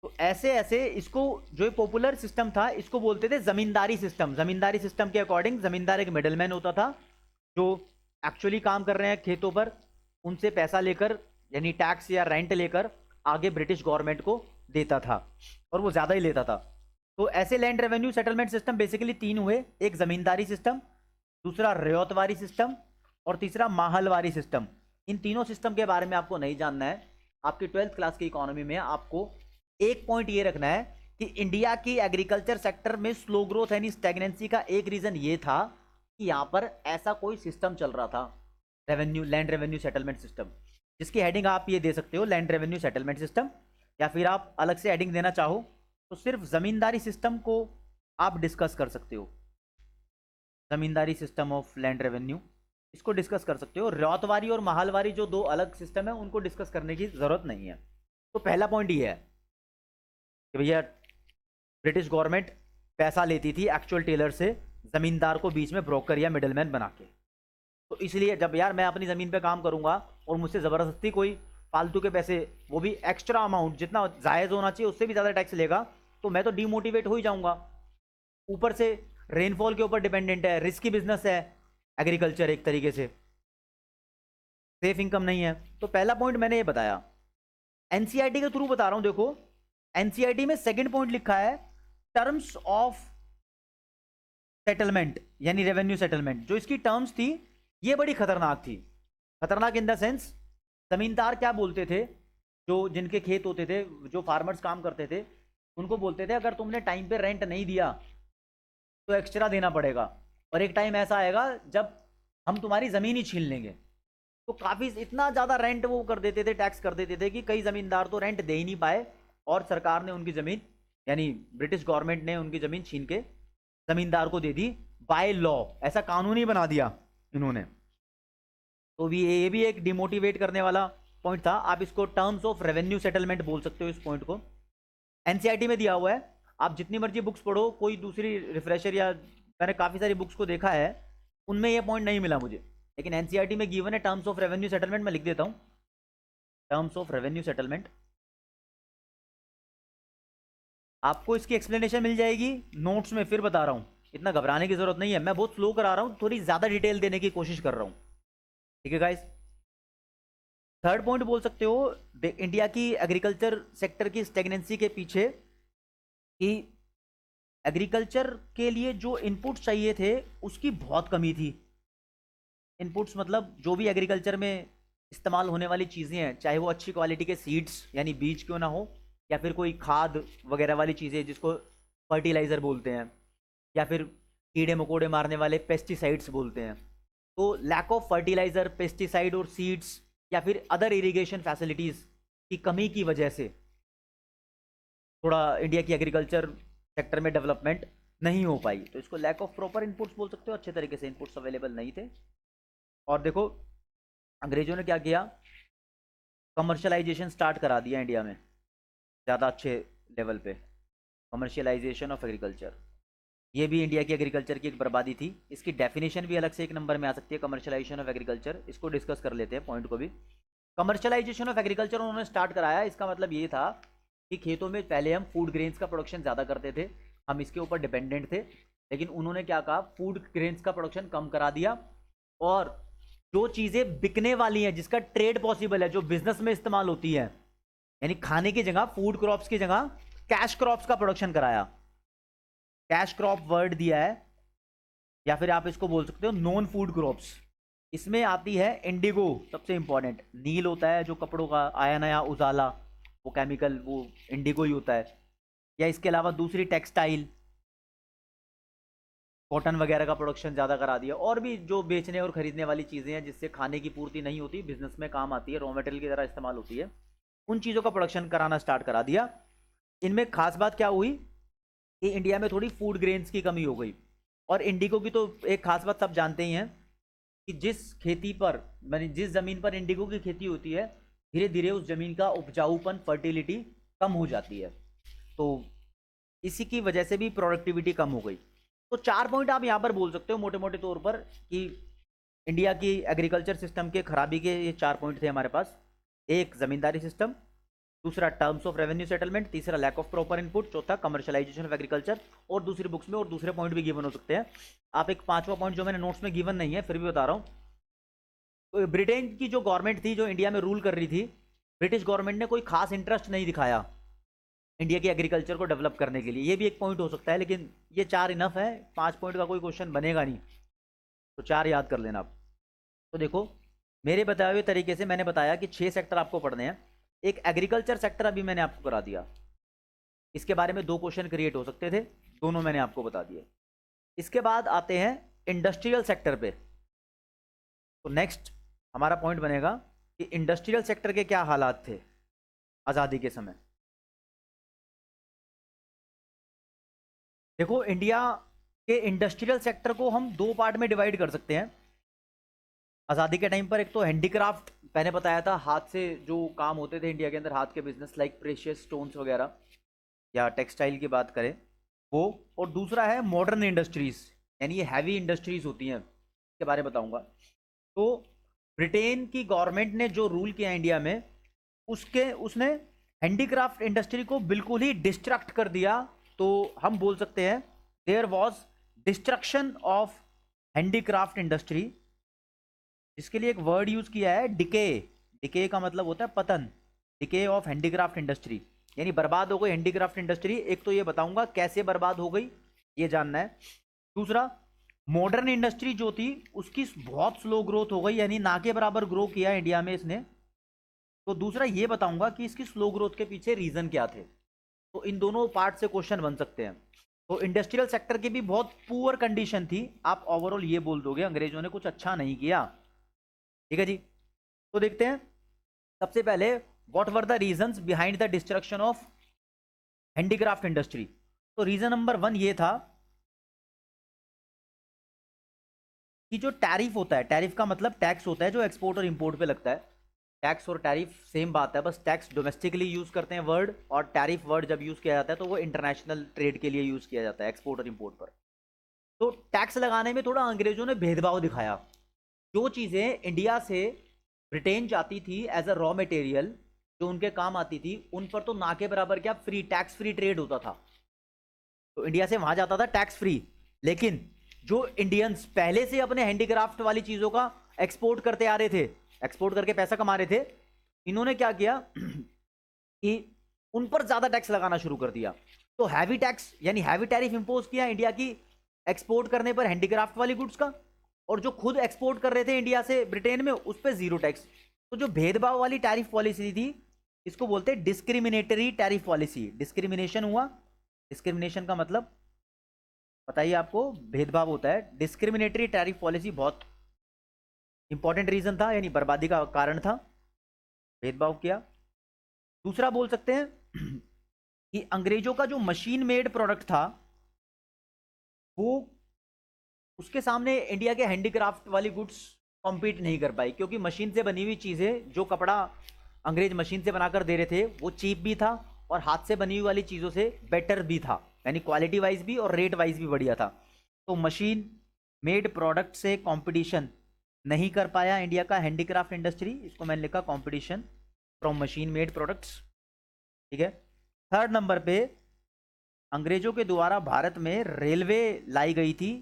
S1: तो ऐसे ऐसे इसको, जो पॉपुलर सिस्टम था इसको बोलते थे जमींदारी सिस्टम। जमींदारी सिस्टम के अकॉर्डिंग जमींदार एक मिडलमैन होता था जो एक्चुअली काम कर रहे हैं खेतों पर, उनसे पैसा लेकर यानी टैक्स या रेंट लेकर आगे ब्रिटिश गवर्नमेंट को देता था, और वो ज्यादा ही लेता था। तो ऐसे land revenue settlement system basically तीन हुए, एक जमींदारी सिस्टम, दूसरा रियायतवारी सिस्टम, और तीसरा माहलवारी सिस्टम। इन तीनों सिस्टम के बारे में आपको नहीं जानना है। आपकी 12th क्लास की इकोनॉमी में आपको एक पॉइंट ये रखना है कि इंडिया की एग्रीकल्चर सेक्टर में स्लो ग्रोथ यानी स्टैग्नेंसी का एक रीजन ये था कि यहां पर ऐसा कोई सिस्टम चल रहा था, revenue, land revenue settlement system, जिसकी हेडिंग आप ये दे सकते हो, लैंड रेवेन्यू सेटलमेंट सिस्टम, या फिर आप अलग से हेडिंग देना चाहो तो सिर्फ जमींदारी सिस्टम को आप डिस्कस कर सकते हो, जमींदारी सिस्टम ऑफ लैंड रेवेन्यू, इसको डिस्कस कर सकते हो। रियायतवारी और माहलवारी जो दो अलग सिस्टम है उनको डिस्कस करने की जरूरत नहीं है। तो पहला पॉइंट ये है कि भैया ब्रिटिश गवर्नमेंट पैसा लेती थी एक्चुअल टेलर से, जमींदार को बीच में ब्रोकर या मिडलमैन बना के। तो इसलिए जब यार मैं अपनी ज़मीन पे काम करूंगा और मुझसे ज़बरदस्ती कोई फालतू के पैसे, वो भी एक्स्ट्रा अमाउंट जितना जायज़ होना चाहिए उससे भी ज़्यादा टैक्स लेगा, तो मैं तो डीमोटिवेट हो ही जाऊंगा। ऊपर से रेनफॉल के ऊपर डिपेंडेंट है, रिस्की बिजनेस है एग्रीकल्चर, एक तरीके से सेफ इनकम नहीं है। तो पहला पॉइंट मैंने ये बताया, एनसीईआरटी के थ्रू बता रहा हूं। देखो एनसीईआरटी में सेकंड पॉइंट लिखा है टर्म्स ऑफ सेटलमेंट यानी रेवेन्यू सेटलमेंट। जो इसकी टर्म्स थी ये बड़ी खतरनाक थी। खतरनाक इन द सेंस, जमींदार क्या बोलते थे, जो जिनके खेत होते थे, जो फार्मर्स काम करते थे, उनको बोलते थे अगर तुमने टाइम पे रेंट नहीं दिया तो एक्स्ट्रा देना पड़ेगा, और एक टाइम ऐसा आएगा जब हम तुम्हारी ज़मीन ही छीन लेंगे। तो काफ़ी इतना ज़्यादा रेंट वो कर देते थे, टैक्स कर देते थे कि कई ज़मींदार तो रेंट दे ही नहीं पाए, और सरकार ने उनकी ज़मीन यानी ब्रिटिश गवर्नमेंट ने उनकी ज़मीन छीन के ज़मींदार को दे दी बाय लॉ, ऐसा कानून ही बना दिया इन्होंने। तो भी ये भी एक डिमोटिवेट करने वाला पॉइंट था। आप इसको टर्म्स ऑफ रेवेन्यू सेटलमेंट बोल सकते हो इस पॉइंट को। एनसीईआरटी में दिया हुआ है, आप जितनी मर्जी बुक्स पढ़ो, कोई दूसरी रिफ्रेशर या मैंने काफ़ी सारी बुक्स को देखा है उनमें ये पॉइंट नहीं मिला मुझे, लेकिन एनसीईआरटी में गिवन है टर्म्स ऑफ रेवेन्यू सेटलमेंट, मैं लिख देता हूँ। Terms of revenue settlement. आपको इसकी एक्सप्लेनेशन मिल जाएगी नोट्स में, फिर बता रहा हूँ, इतना घबराने की जरूरत नहीं है, मैं बहुत स्लो करा रहा हूँ, थोड़ी ज्यादा डिटेल देने की कोशिश कर रहा हूँ। ठीक है गाइस। थर्ड पॉइंट बोल सकते हो इंडिया की एग्रीकल्चर सेक्टर की स्टेगनेंसी के पीछे, कि एग्रीकल्चर के लिए जो इनपुट चाहिए थे उसकी बहुत कमी थी। इनपुट्स मतलब जो भी एग्रीकल्चर में इस्तेमाल होने वाली चीज़ें हैं, चाहे वो अच्छी क्वालिटी के सीड्स यानी बीज क्यों ना हो, या फिर कोई खाद वगैरह वाली चीज़ें जिसको फर्टिलाइज़र बोलते हैं, या फिर कीड़े मकोड़े मारने वाले पेस्टिसाइड्स बोलते हैं। तो लैक ऑफ फर्टिलाइज़र, पेस्टिसाइड और सीड्स या फिर अदर इरिगेशन फैसिलिटीज़ की कमी की वजह से थोड़ा इंडिया की एग्रीकल्चर सेक्टर में डेवलपमेंट नहीं हो पाई। तो इसको लैक ऑफ प्रॉपर इनपुट्स बोल सकते हो, अच्छे तरीके से इनपुट्स अवेलेबल नहीं थे। और देखो अंग्रेजों ने क्या किया, कमर्शलाइजेशन स्टार्ट करा दिया इंडिया में ज़्यादा अच्छे लेवल पे, कमर्शियलाइजेशन ऑफ एग्रीकल्चर। ये भी इंडिया की एग्रीकल्चर की एक बर्बादी थी। इसकी डेफिनेशन भी अलग से एक नंबर में आ सकती है, कमर्शियलाइजेशन ऑफ एग्रीकल्चर। इसको डिस्कस कर लेते हैं पॉइंट को भी। कमर्शियलाइजेशन ऑफ एग्रीकल्चर उन्होंने स्टार्ट कराया, इसका मतलब ये था कि खेतों में पहले हम फूड ग्रेन्स का प्रोडक्शन ज़्यादा करते थे, हम इसके ऊपर डिपेंडेंट थे, लेकिन उन्होंने क्या कहा, फूड ग्रेन्स का प्रोडक्शन कम करा दिया, और जो चीज़ें बिकने वाली हैं, जिसका ट्रेड पॉसिबल है, जो बिजनेस में इस्तेमाल होती है, यानी खाने की जगह, फूड क्रॉप्स की जगह कैश क्रॉप्स का प्रोडक्शन कराया। कैश क्रॉप वर्ड दिया है, या फिर आप इसको बोल सकते हो नॉन फूड क्रॉप्स। इसमें आती है इंडिगो, सबसे इंपॉर्टेंट। नील होता है जो कपड़ों का, आया नया उजाला, वो केमिकल वो इंडिगो ही होता है। या इसके अलावा दूसरी टेक्सटाइल, कॉटन वगैरह का प्रोडक्शन ज़्यादा करा दिया, और भी जो बेचने और खरीदने वाली चीज़ें हैं जिससे खाने की पूर्ति नहीं होती, बिजनेस में काम आती है, रॉ मटेरियल की तरह इस्तेमाल होती है, उन चीज़ों का प्रोडक्शन कराना स्टार्ट करा दिया। इनमें खास बात क्या हुई कि इंडिया में थोड़ी फूड ग्रेन्स की कमी हो गई। और इंडिगो की तो एक खास बात सब जानते ही हैं कि जिस खेती पर, यानी जिस ज़मीन पर इंडिगो की खेती होती है, धीरे धीरे उस ज़मीन का उपजाऊपन, फर्टिलिटी कम हो जाती है। तो इसी की वजह से भी प्रोडक्टिविटी कम हो गई। तो 4 पॉइंट आप यहाँ पर बोल सकते हो मोटे मोटे तौर पर कि इंडिया की एग्रीकल्चर सिस्टम के खराबी के ये 4 पॉइंट थे हमारे पास। एक, जमींदारी सिस्टम, दूसरा टर्म्स ऑफ रेवेन्यू सेटलमेंट, तीसरा लैक ऑफ प्रॉपर इनपुट, चौथा कमर्शियलाइजेशन ऑफ एग्रीकल्चर। और दूसरी बुक्स में और दूसरे पॉइंट भी गिवन हो सकते हैं। आप एक 5वां पॉइंट जो मैंने नोट्स में गिवन नहीं है फिर भी बता रहा हूँ, ब्रिटेन की जो गवर्नमेंट थी, जो इंडिया में रूल कर रही थी, ब्रिटिश गवर्नमेंट ने कोई खास इंटरेस्ट नहीं दिखाया इंडिया की एग्रीकल्चर को डेवलप करने के लिए। ये भी एक पॉइंट हो सकता है, लेकिन ये 4 इनफ है, 5 पॉइंट का कोई क्वेश्चन बनेगा नहीं, तो 4 याद कर लेना आप। तो देखो मेरे बताए हुए तरीके से मैंने बताया कि 6 सेक्टर आपको पढ़ने हैं। एक एग्रीकल्चर सेक्टर अभी मैंने आपको करा दिया, इसके बारे में 2 क्वेश्चन क्रिएट हो सकते थे, दोनों मैंने आपको बता दिए। इसके बाद आते हैं इंडस्ट्रियल सेक्टर पे। तो नेक्स्ट हमारा पॉइंट बनेगा कि इंडस्ट्रियल सेक्टर के क्या हालात थे आज़ादी के समय। देखो इंडिया के इंडस्ट्रियल सेक्टर को हम 2 पार्ट में डिवाइड कर सकते हैं आज़ादी के टाइम पर। एक तो हैंडीक्राफ्ट, मैंने बताया था हाथ से जो काम होते थे इंडिया के अंदर, हाथ के बिजनेस लाइक प्रेशियस स्टोन्स वगैरह, या टेक्सटाइल की बात करें वो। और दूसरा है मॉडर्न इंडस्ट्रीज, यानी ये हैवी इंडस्ट्रीज होती हैं, इसके बारे में बताऊंगा। तो ब्रिटेन की गवर्नमेंट ने जो रूल किया इंडिया में, उसने हैंडीक्राफ्ट इंडस्ट्री को बिल्कुल ही डिस्ट्रक्ट कर दिया। तो हम बोल सकते हैं there was destruction of handicraft industry, जिसके लिए एक वर्ड यूज किया है डिके। डिके का मतलब होता है पतन, डिके ऑफ हैंडीक्राफ्ट इंडस्ट्री, यानी बर्बाद हो गई हैंडीक्राफ्ट इंडस्ट्री। एक तो ये बताऊंगा कैसे बर्बाद हो गई, ये जानना है। दूसरा, मॉडर्न इंडस्ट्री जो थी उसकी बहुत स्लो ग्रोथ हो गई, यानी ना के बराबर ग्रो किया इंडिया में इसने। तो दूसरा ये बताऊंगा कि इसकी स्लो ग्रोथ के पीछे रीजन क्या थे। तो इन दोनों पार्ट से क्वेश्चन बन सकते हैं। तो इंडस्ट्रियल सेक्टर की भी बहुत पुअर कंडीशन थी, आप ओवरऑल ये बोल दोगे अंग्रेजों ने कुछ अच्छा नहीं किया। ठीक है जी। तो देखते हैं सबसे पहले what were the reasons behind the destruction of handicraft industry. तो रीजन नंबर 1 ये था कि जो टैरिफ होता है, टैरिफ का मतलब टैक्स होता है जो एक्सपोर्ट और इंपोर्ट पे लगता है। टैक्स और टैरिफ सेम बात है, बस टैक्स डोमेस्टिकली यूज करते हैं वर्ड, और टैरिफ वर्ड जब यूज किया जाता है तो वो इंटरनेशनल ट्रेड के लिए यूज किया जाता है, एक्सपोर्ट और इंपोर्ट पर। तो टैक्स लगाने में थोड़ा अंग्रेजों ने भेदभाव दिखाया। जो चीजें इंडिया से ब्रिटेन जाती थी एज अ रॉ मटेरियल, जो उनके काम आती थी उन पर तो ना के बराबर क्या फ्री, टैक्स फ्री ट्रेड होता था। तो इंडिया से वहां जाता था टैक्स फ्री। लेकिन जो इंडियंस पहले से अपने हैंडीक्राफ्ट वाली चीजों का एक्सपोर्ट करते आ रहे थे, एक्सपोर्ट करके पैसा कमा रहे थे, इन्होंने क्या किया कि उन पर ज्यादा टैक्स लगाना शुरू कर दिया। तो हैवी टैक्स यानी हैवी टैरिफ इंपोज किया इंडिया की एक्सपोर्ट करने पर हैंडीक्राफ्ट वाली गुड्स का, और जो खुद एक्सपोर्ट कर रहे थे इंडिया से ब्रिटेन में उस पर जीरो टैक्स। तो जो भेदभाव वाली टैरिफ पॉलिसी थी इसको बोलते हैं डिस्क्रिमिनेटरी टैरिफ पॉलिसी। डिस्क्रिमिनेशन हुआ, डिस्क्रिमिनेशन का मतलब बताइए आपको, भेदभाव होता है। डिस्क्रिमिनेटरी टैरिफ पॉलिसी बहुत इंपॉर्टेंट रीजन था, यानी बर्बादी का कारण था, भेदभाव किया। दूसरा बोल सकते हैं कि अंग्रेजों का जो मशीन मेड प्रोडक्ट था वो, उसके सामने इंडिया के हैंडीक्राफ्ट वाली गुड्स कॉम्पीट नहीं कर पाई, क्योंकि मशीन से बनी हुई चीजें, जो कपड़ा अंग्रेज मशीन से बनाकर दे रहे थे वो चीप भी था और हाथ से बनी हुई वाली चीजों से बेटर भी था, यानी क्वालिटी वाइज भी और रेट वाइज भी बढ़िया था। तो मशीन मेड प्रोडक्ट से कंपटीशन नहीं कर पाया इंडिया का हैंडीक्राफ्ट इंडस्ट्री, इसको मैंने लिखा competition from machine made products. ठीक है। थर्ड नंबर पे अंग्रेजों के द्वारा भारत में रेलवे लाई गई थी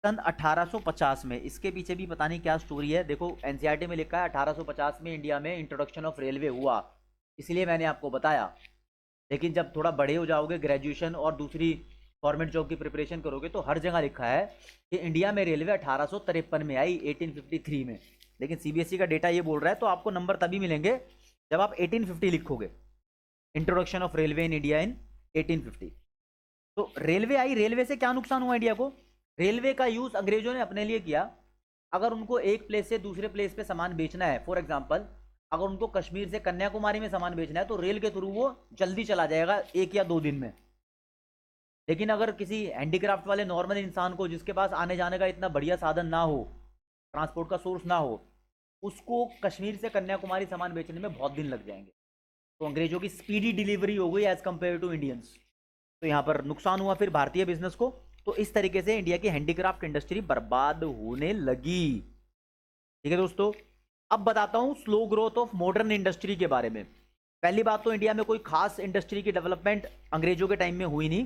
S1: सन 1850 में। इसके पीछे भी पता नहीं क्या स्टोरी है। देखो एनसीईआरटी में लिखा है 1850 में इंडिया में इंट्रोडक्शन ऑफ रेलवे हुआ, इसलिए मैंने आपको बताया। लेकिन जब थोड़ा बड़े हो जाओगे, ग्रेजुएशन और दूसरी गवर्नमेंट जॉब की प्रिपरेशन करोगे, तो हर जगह लिखा है कि इंडिया में रेलवे 1853 में आई, 1853 में। लेकिन सीबीएसई का डेटा ये बोल रहा है, तो आपको नंबर तभी मिलेंगे जब आप 1850 लिखोगे, introduction of railway in India in 1850। तो रेलवे आई, रेलवे से क्या नुकसान हुआ इंडिया को? रेलवे का यूज अंग्रेजों ने अपने लिए किया। अगर उनको एक प्लेस से दूसरे प्लेस पे सामान बेचना है, फॉर एग्जांपल अगर उनको कश्मीर से कन्याकुमारी में सामान बेचना है, तो रेल के थ्रू वो जल्दी चला जाएगा, 1 या 2 दिन में। लेकिन अगर किसी हैंडीक्राफ्ट वाले नॉर्मल इंसान को, जिसके पास आने जाने का इतना बढ़िया साधन ना हो, ट्रांसपोर्ट का सोर्स ना हो, उसको कश्मीर से कन्याकुमारी सामान बेचने में बहुत दिन लग जाएंगे। तो अंग्रेजों की स्पीडी डिलीवरी हो गई एज कंपेयर टू इंडियंस। तो यहाँ पर नुकसान हुआ फिर भारतीय बिजनेस को। तो इस तरीके से इंडिया की हैंडीक्राफ्ट इंडस्ट्री बर्बाद होने लगी। ठीक है दोस्तों, अब बताता हूं slow growth of modern industry के बारे में। पहली बात तो इंडिया में कोई खास इंडस्ट्री की डेवलपमेंट अंग्रेजों के टाइम में हुई नहीं।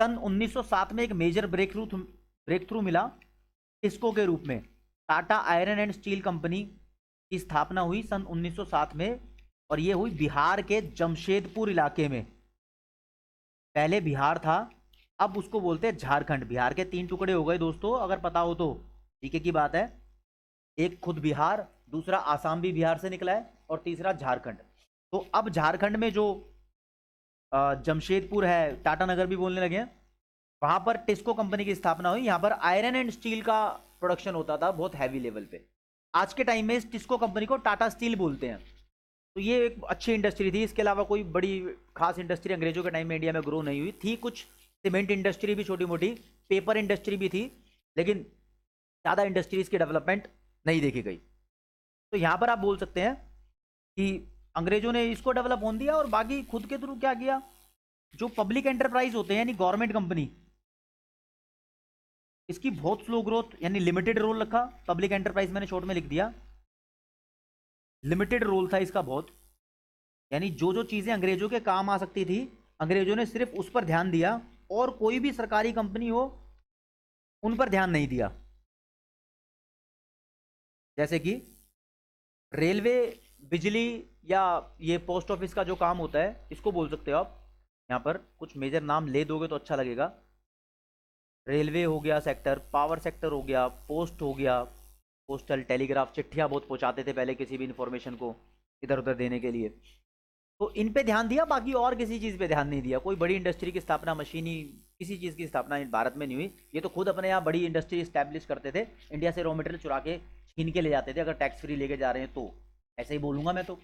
S1: सन 1907 में एक मेजर ब्रेक थ्रू मिला टिस्को के रूप में। Tata iron and steel company की स्थापना हुई सन 1907 में, और ये हुई बिहार के जमशेदपुर इलाके में। पहले बिहार था, अब उसको बोलते हैं झारखंड। बिहार के 3 टुकड़े हो गए दोस्तों, अगर पता हो तो, ठीक है की बात है। एक खुद बिहार, दूसरा आसाम भी बिहार से निकला है, और तीसरा झारखंड। तो अब झारखंड में जो जमशेदपुर है, टाटा नगर भी बोलने लगे हैं, वहां पर टिस्को कंपनी की स्थापना हुई। यहां पर आयरन एंड स्टील का प्रोडक्शन होता था बहुत हैवी लेवल पे। आज के टाइम में इस टिस्को कंपनी को टाटा स्टील बोलते हैं। तो ये एक अच्छी इंडस्ट्री थी। इसके अलावा कोई बड़ी खास इंडस्ट्री अंग्रेजों के टाइम में इंडिया में ग्रो नहीं हुई थी। कुछ सीमेंट इंडस्ट्री भी छोटी मोटी, पेपर इंडस्ट्री भी थी, लेकिन ज़्यादा इंडस्ट्रीज की डेवलपमेंट नहीं देखी गई। तो यहाँ पर आप बोल सकते हैं कि अंग्रेजों ने इसको डेवलप होने दिया, और बाकी खुद के थ्रू क्या किया, जो पब्लिक एंटरप्राइज होते हैं यानी गवर्नमेंट कंपनी, इसकी बहुत स्लो ग्रोथ यानी लिमिटेड रोल रखा। पब्लिक एंटरप्राइज मैंने शॉर्ट में लिख दिया, लिमिटेड रोल था इसका बहुत। यानी जो जो चीजें अंग्रेजों के काम आ सकती थी, अंग्रेजों ने सिर्फ उस पर ध्यान दिया, और कोई भी सरकारी कंपनी हो उन पर ध्यान नहीं दिया। जैसे कि रेलवे, बिजली, या ये पोस्ट ऑफिस का जो काम होता है, इसको बोल सकते हो आप। यहाँ पर कुछ मेजर नाम ले दोगे तो अच्छा लगेगा। रेलवे हो गया सेक्टर, पावर सेक्टर हो गया, पोस्ट हो गया, पोस्टल टेलीग्राफ, चिट्ठियाँ बहुत पहुँचाते थे पहले किसी भी इंफॉर्मेशन को इधर उधर देने के लिए। तो इन पे ध्यान दिया, बाकी और किसी चीज़ पे ध्यान नहीं दिया। कोई बड़ी इंडस्ट्री की स्थापना, मशीनी किसी चीज़ की स्थापना भारत में नहीं हुई। ये तो खुद अपने यहाँ बड़ी इंडस्ट्री इस्टेब्लिश करते थे, इंडिया से रॉ मटेरियल चुरा के छीन के ले जाते थे। अगर टैक्स फ्री लेके जा रहे हैं तो ऐसे ही बोलूँगा मैं तो।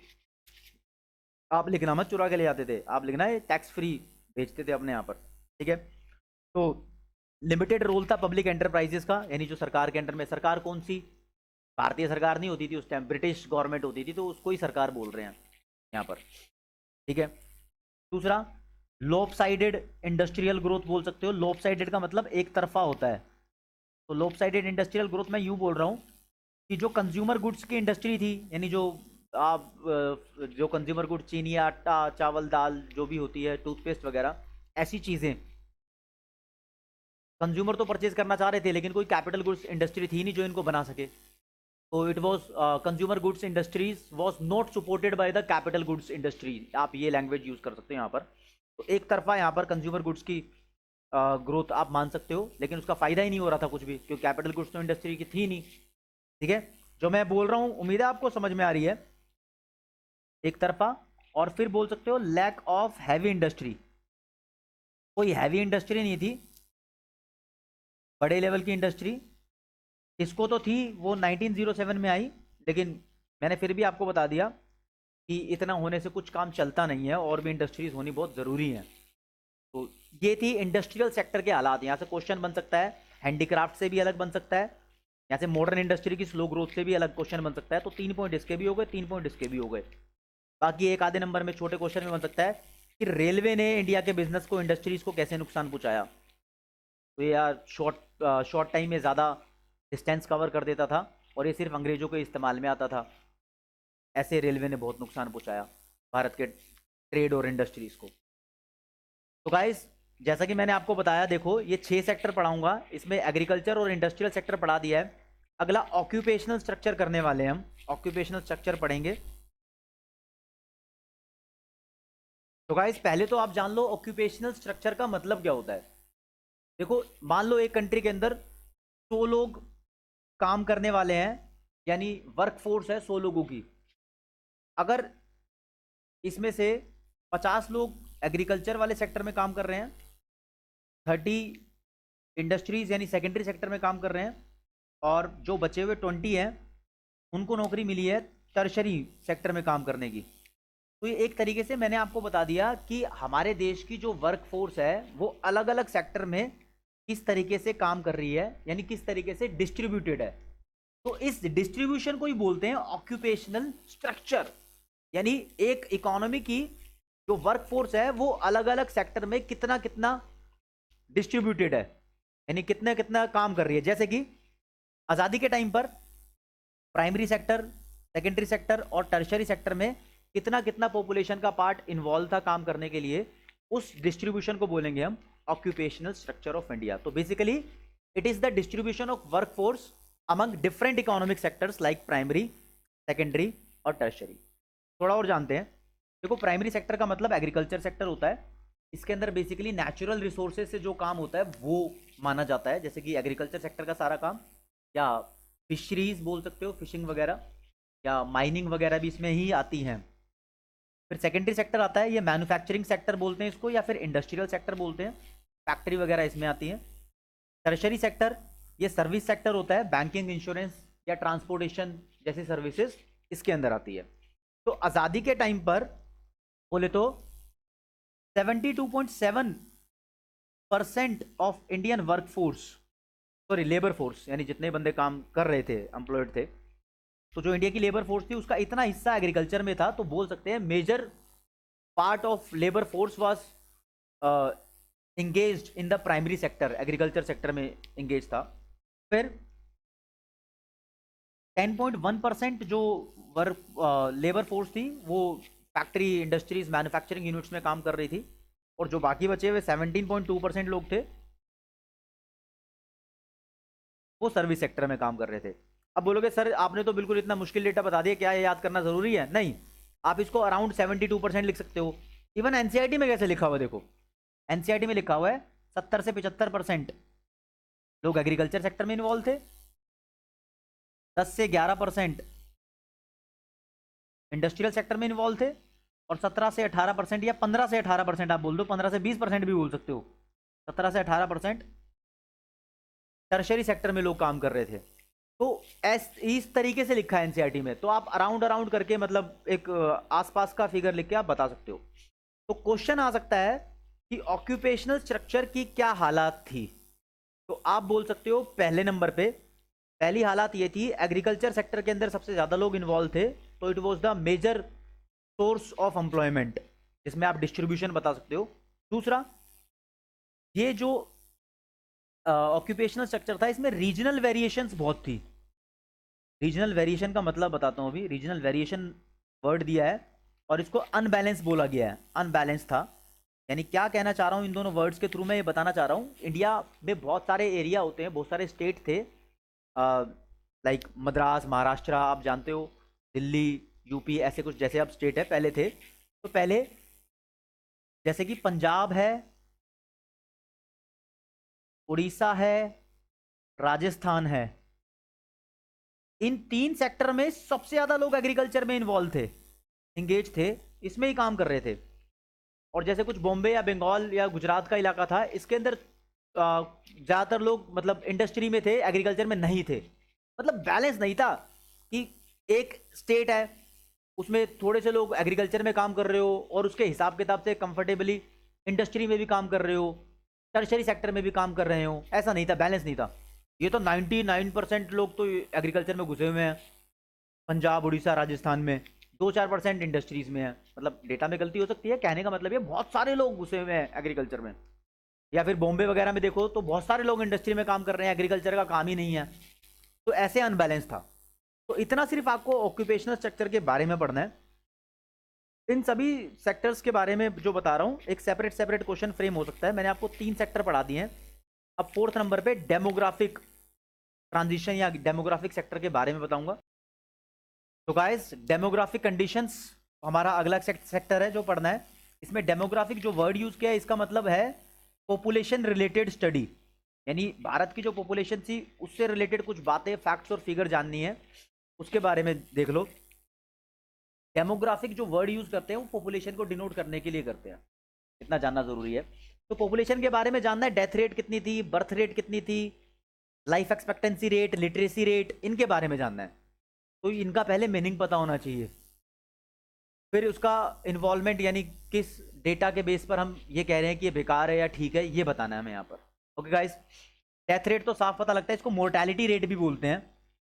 S1: आप लिखना मत चुरा के ले जाते थे, आप लिखना है टैक्स फ्री भेजते थे अपने यहाँ पर। ठीक है। तो लिमिटेड रोल था पब्लिक एंटरप्राइजेस का, यानी जो सरकार के अंडर में, सरकार कौन सी, भारतीय सरकार नहीं होती थी उस टाइम, ब्रिटिश गवर्नमेंट होती थी, तो उसको ही सरकार बोल रहे हैं यहाँ पर। ठीक है। दूसरा, लॉपसाइडेड इंडस्ट्रियल ग्रोथ बोल सकते हो। लॉपसाइडेड का मतलब एक तरफा होता है। तो लॉपसाइडेड इंडस्ट्रियल ग्रोथ मैं यूं बोल रहा हूं कि जो कंज्यूमर गुड्स की इंडस्ट्री थी, यानी जो आप जो कंज्यूमर गुड, चीनी, आटा, चावल, दाल जो भी होती है, टूथपेस्ट वगैरह, ऐसी चीज़ें कंज्यूमर तो परचेज करना चाह रहे थे, लेकिन कोई कैपिटल गुड्स इंडस्ट्री थी नहीं जो इनको बना सके। तो it was consumer goods industries was not supported by the capital goods industry. आप ये लैंग्वेज यूज़ कर सकते हो यहाँ पर। तो एक तरफा यहाँ पर कंज्यूमर गुड्स की ग्रोथ आप मान सकते हो, लेकिन उसका फायदा ही नहीं हो रहा था कुछ भी, क्योंकि कैपिटल गुड्स तो इंडस्ट्री की थी नहीं। ठीक है, जो मैं बोल रहा हूँ उम्मीद है आपको समझ में आ रही है। एक तरफा, और फिर बोल सकते हो लैक ऑफ हैवी इंडस्ट्री। कोई हैवी इंडस्ट्री नहीं थी, बड़े लेवल की इंडस्ट्री। इसको तो थी, वो 1907 में आई, लेकिन मैंने फिर भी आपको बता दिया कि इतना होने से कुछ काम चलता नहीं है, और भी इंडस्ट्रीज होनी बहुत ज़रूरी है। तो ये थी इंडस्ट्रियल सेक्टर के हालात। यहाँ से क्वेश्चन बन सकता है, हैंडीक्राफ्ट से भी अलग बन सकता है, यहाँ से मॉडर्न इंडस्ट्री की स्लो ग्रोथ से भी अलग क्वेश्चन बन सकता है। तो 3 पॉइंट इसके भी हो गए, 3 पॉइंट इसके भी हो गए। बाकी एक आधे नंबर में छोटे क्वेश्चन में बन सकता है कि रेलवे ने इंडिया के बिजनेस को, इंडस्ट्रीज को कैसे नुकसान पहुंचाया। तो ये यार शॉर्ट टाइम में ज़्यादा डिस्टेंस कवर कर देता था, और ये सिर्फ अंग्रेजों के इस्तेमाल में आता था। ऐसे रेलवे ने बहुत नुकसान पहुंचाया भारत के ट्रेड और इंडस्ट्रीज को। तो गाइस, जैसा कि मैंने आपको बताया, देखो ये 6 सेक्टर पढ़ाऊंगा, इसमें एग्रीकल्चर और इंडस्ट्रियल सेक्टर पढ़ा दिया है। अगला ऑक्यूपेशनल स्ट्रक्चर करने वाले हैं हम, ऑक्यूपेशनल स्ट्रक्चर पढ़ेंगे। तो गाइस, पहले तो आप जान लो ऑक्यूपेशनल स्ट्रक्चर का मतलब क्या होता है। देखो, मान लो एक कंट्री के अंदर 100 लोग काम करने वाले हैं, यानी वर्क फोर्स है 100 लोगों की। अगर इसमें से 50 लोग एग्रीकल्चर वाले सेक्टर में काम कर रहे हैं, 30 इंडस्ट्रीज यानी सेकेंडरी सेक्टर में काम कर रहे हैं, और जो बचे हुए 20 हैं उनको नौकरी मिली है टर्शरी सेक्टर में काम करने की। तो ये एक तरीके से मैंने आपको बता दिया कि हमारे देश की जो वर्क फोर्स है वो अलग अलग सेक्टर में किस तरीके से काम कर रही है, यानी किस तरीके से डिस्ट्रीब्यूटेड है। तो इस डिस्ट्रीब्यूशन को ही बोलते हैं ऑक्यूपेशनल स्ट्रक्चर। यानी एक इकोनॉमी की जो वर्क फोर्स है वो अलग अलग सेक्टर में कितना कितना डिस्ट्रीब्यूटेड है, यानी कितना कितना काम कर रही है। जैसे कि आज़ादी के टाइम पर प्राइमरी सेक्टर, सेकेंडरी सेक्टर और टर्शरी सेक्टर में कितना कितना पॉपुलेशन का पार्ट इन्वॉल्व था काम करने के लिए, उस डिस्ट्रीब्यूशन को बोलेंगे हम ऑक्यूपेशनल स्ट्रक्चर ऑफ इंडिया। तो basically it is the distribution of work force among different economic sectors like primary, secondary और टर्शरी। थोड़ा और जानते हैं। देखो, प्राइमरी सेक्टर का मतलब एग्रीकल्चर सेक्टर होता है। इसके अंदर बेसिकली नेचुरल रिसोर्सेज से जो काम होता है वो माना जाता है, जैसे कि एग्रीकल्चर सेक्टर का सारा काम, या फिशरीज बोल सकते हो, फिशिंग वगैरह, या माइनिंग वगैरह भी इसमें ही आती हैं। फिर सेकेंडरी सेक्टर आता है, ये मैन्युफैक्चरिंग सेक्टर बोलते हैं इसको, या फिर इंडस्ट्रियल सेक्टर बोलते हैं, फैक्ट्री वगैरह इसमें आती है। टर्शरी सेक्टर ये सर्विस सेक्टर होता है, बैंकिंग, इंश्योरेंस या ट्रांसपोर्टेशन जैसी सर्विसेज इसके अंदर आती है। तो आज़ादी के टाइम पर बोले तो 72.7% of Indian work force, sorry labour force, यानी जितने बंदे काम कर रहे थे, एम्प्लॉयड थे, तो जो इंडिया की लेबर फोर्स थी उसका इतना हिस्सा एग्रीकल्चर में था। तो बोल सकते हैं major part of labour force was engaged in the primary sector, agriculture sector में एंगेज था। फिर 10.1% जो वर्क लेबर फोर्स थी वो फैक्ट्री, इंडस्ट्रीज, मैन्युफैक्चरिंग यूनिट्स में काम कर रही थी, और जो बाकी बचे हुए 17.2% लोग थे वो सर्विस सेक्टर में काम कर रहे थे। अब बोलोगे सर आपने तो बिल्कुल इतना मुश्किल डेटा बता दिया, क्या ये याद करना जरूरी है? नहीं, आप इसको अराउंड 72% लिख सकते हो। इवन एनसीईआरटी में कैसे लिखा हुआ है, देखो एनसीईआरटी में लिखा हुआ है 70 से 75% लोग एग्रीकल्चर सेक्टर में इन्वॉल्व थे, 10 से 11% इंडस्ट्रियल सेक्टर में इन्वॉल्व थे, और 17 से 18% या 15 से 18% आप बोल दो, 15 से 20% भी बोल सकते हो, 17 से 18% टर्शरी सेक्टर में लोग काम कर रहे थे। तो इस तरीके से लिखा है एनसीईआरटी में। तो आप अराउंड अराउंड करके मतलब एक आसपास का फिगर लिख के आप बता सकते हो। तो क्वेश्चन आ सकता है कि ऑक्यूपेशनल स्ट्रक्चर की क्या हालात थी। तो आप बोल सकते हो पहले नंबर पे पहली हालात ये थी, एग्रीकल्चर सेक्टर के अंदर सबसे ज्यादा लोग इन्वॉल्व थे, तो it was the major source of employment, जिसमें आप डिस्ट्रीब्यूशन बता सकते हो। दूसरा, ये जो ऑक्यूपेशनल स्ट्रक्चर था इसमें रीजनल वेरिएशंस बहुत थी। रीजनल वेरिएशन का मतलब बताता हूँ अभी। रीजनल वेरिएशन वर्ड दिया है और इसको अनबैलेंस बोला गया है, अनबैलेंस था। यानी क्या कहना चाह रहा हूँ इन दोनों वर्ड्स के थ्रू मैं ये बताना चाह रहा हूँ, इंडिया में बहुत सारे एरिया होते हैं, बहुत सारे स्टेट थे, लाइक मद्रास, महाराष्ट्र आप जानते हो, दिल्ली, यूपी, ऐसे कुछ जैसे अब स्टेट है पहले थे। तो पहले जैसे कि पंजाब है, उड़ीसा है, राजस्थान है, इन 3 सेक्टर में सबसे ज्यादा लोग एग्रीकल्चर में इन्वॉल्व थे, इंगेज थे, इसमें ही काम कर रहे थे। और जैसे कुछ बॉम्बे या बंगाल या गुजरात का इलाका था, इसके अंदर ज्यादातर लोग मतलब इंडस्ट्री में थे, एग्रीकल्चर में नहीं थे। मतलब बैलेंस नहीं था कि एक स्टेट है उसमें थोड़े से लोग एग्रीकल्चर में काम कर रहे हो और उसके हिसाब किताब से कंफर्टेबली इंडस्ट्री में भी काम कर रहे हो, टर्शरी सेक्टर में भी काम कर रहे हो, ऐसा नहीं था, बैलेंस नहीं था। ये तो 99% लोग तो एग्रीकल्चर में घुसे हुए हैं, पंजाब, उड़ीसा, राजस्थान में 2-4% इंडस्ट्रीज में है। मतलब डेटा में गलती हो सकती है, कहने का मतलब ये बहुत सारे लोग घुसे हुए हैं एग्रीकल्चर में। या फिर बॉम्बे वगैरह में देखो तो बहुत सारे लोग इंडस्ट्री में काम कर रहे हैं, एग्रीकल्चर का काम ही नहीं है। तो ऐसे अनबैलेंस था। तो इतना सिर्फ आपको ऑक्यूपेशनल स्ट्रक्चर के बारे में पढ़ना है। इन सभी सेक्टर्स के बारे में जो बता रहा हूँ, एक सेपरेट सेपरेट क्वेश्चन फ्रेम हो सकता है। मैंने आपको 3 सेक्टर पढ़ा दिए हैं। अब 4th नंबर पे डेमोग्राफिक ट्रांजिशन या डेमोग्राफिक सेक्टर के बारे में बताऊंगा। तो गाइस, डेमोग्राफिक कंडीशंस हमारा अगला सेक्टर है जो पढ़ना है। इसमें डेमोग्राफिक जो वर्ड यूज किया है इसका मतलब है पॉपुलेशन रिलेटेड स्टडी, यानी भारत की जो पॉपुलेशन थी उससे रिलेटेड कुछ बातें, फैक्ट्स और फिगर जाननी है, उसके बारे में देख लो। डेमोग्राफिक जो वर्ड यूज करते हैं वो पॉपुलेशन को डिनोट करने के लिए करते हैं, इतना जानना जरूरी है। तो पॉपुलेशन के बारे में जानना है, डेथ रेट कितनी थी, बर्थ रेट कितनी थी, life expectancy rate, literacy rate, इनके बारे में जानना है। तो इनका पहले मीनिंग पता होना चाहिए, फिर उसका इन्वॉल्वमेंट यानी किस डेटा के बेस पर हम ये कह रहे हैं कि ये बेकार है या ठीक है, ये बताना है हमें यहाँ पर। ओके गाइस, डेथ रेट तो साफ पता लगता है, इसको मोर्टेलिटी रेट भी बोलते हैं,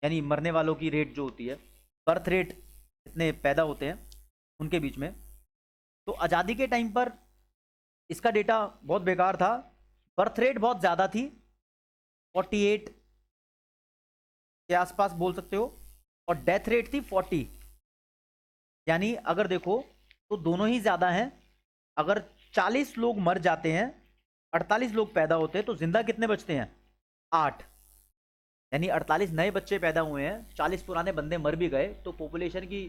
S1: यानी मरने वालों की रेट जो होती है। बर्थ रेट, कितने पैदा होते हैं उनके बीच में। तो आज़ादी के टाइम पर इसका डेटा बहुत बेकार था, बर्थ रेट बहुत ज़्यादा थी, 48 के आसपास बोल सकते हो, और डेथ रेट थी 40। यानी अगर देखो तो दोनों ही ज़्यादा हैं। अगर 40 लोग मर जाते हैं, 48 लोग पैदा होते हैं, तो जिंदा कितने बचते हैं? 8। यानी 48 नए बच्चे पैदा हुए हैं, 40 पुराने बंदे मर भी गए, तो पॉपुलेशन की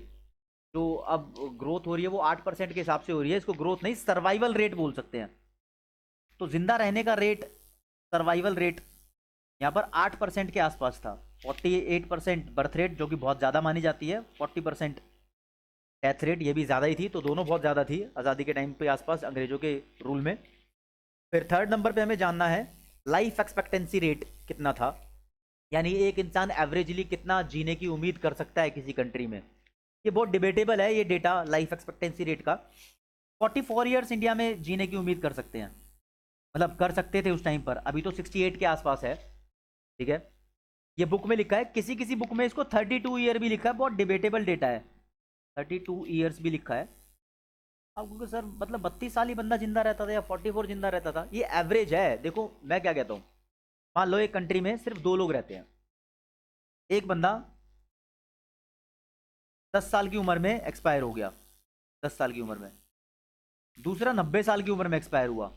S1: जो अब ग्रोथ हो रही है वो 8% के हिसाब से हो रही है। इसको ग्रोथ नहीं, सर्वाइवल रेट बोल सकते हैं। तो जिंदा रहने का रेट, सर्वाइवल रेट यहाँ पर 8% के आसपास था। 48% बर्थ रेट जो कि बहुत ज़्यादा मानी जाती है, 40% डेथ रेट, ये भी ज़्यादा ही थी। तो दोनों बहुत ज़्यादा थी आज़ादी के टाइम पे आसपास, अंग्रेजों के रूल में। फिर 3rd नंबर पे हमें जानना है लाइफ एक्सपेक्टेंसी रेट कितना था, यानी एक इंसान एवरेजली कितना जीने की उम्मीद कर सकता है किसी कंट्री में। ये बहुत डिबेटेबल है ये डेटा लाइफ एक्सपेक्टेंसी रेट का। 44 ईयर्स इंडिया में जीने की उम्मीद कर सकते हैं, मतलब कर सकते थे उस टाइम पर, अभी तो 68 के आसपास है। ठीक है, ये बुक में लिखा है, किसी किसी बुक में इसको 32 ईयर भी लिखा है, बहुत डिबेटेबल डेटा है, 32 ईयर्स भी लिखा है। अब क्योंकि सर मतलब 32 साल ही बंदा जिंदा रहता था या 44 जिंदा रहता था, ये एवरेज है। देखो मैं क्या कहता हूँ, मान लो एक कंट्री में सिर्फ 2 लोग रहते हैं, एक बंदा 10 साल की उम्र में एक्सपायर हो गया, 10 साल की उम्र में, दूसरा 90 साल की उम्र में एक्सपायर हुआ।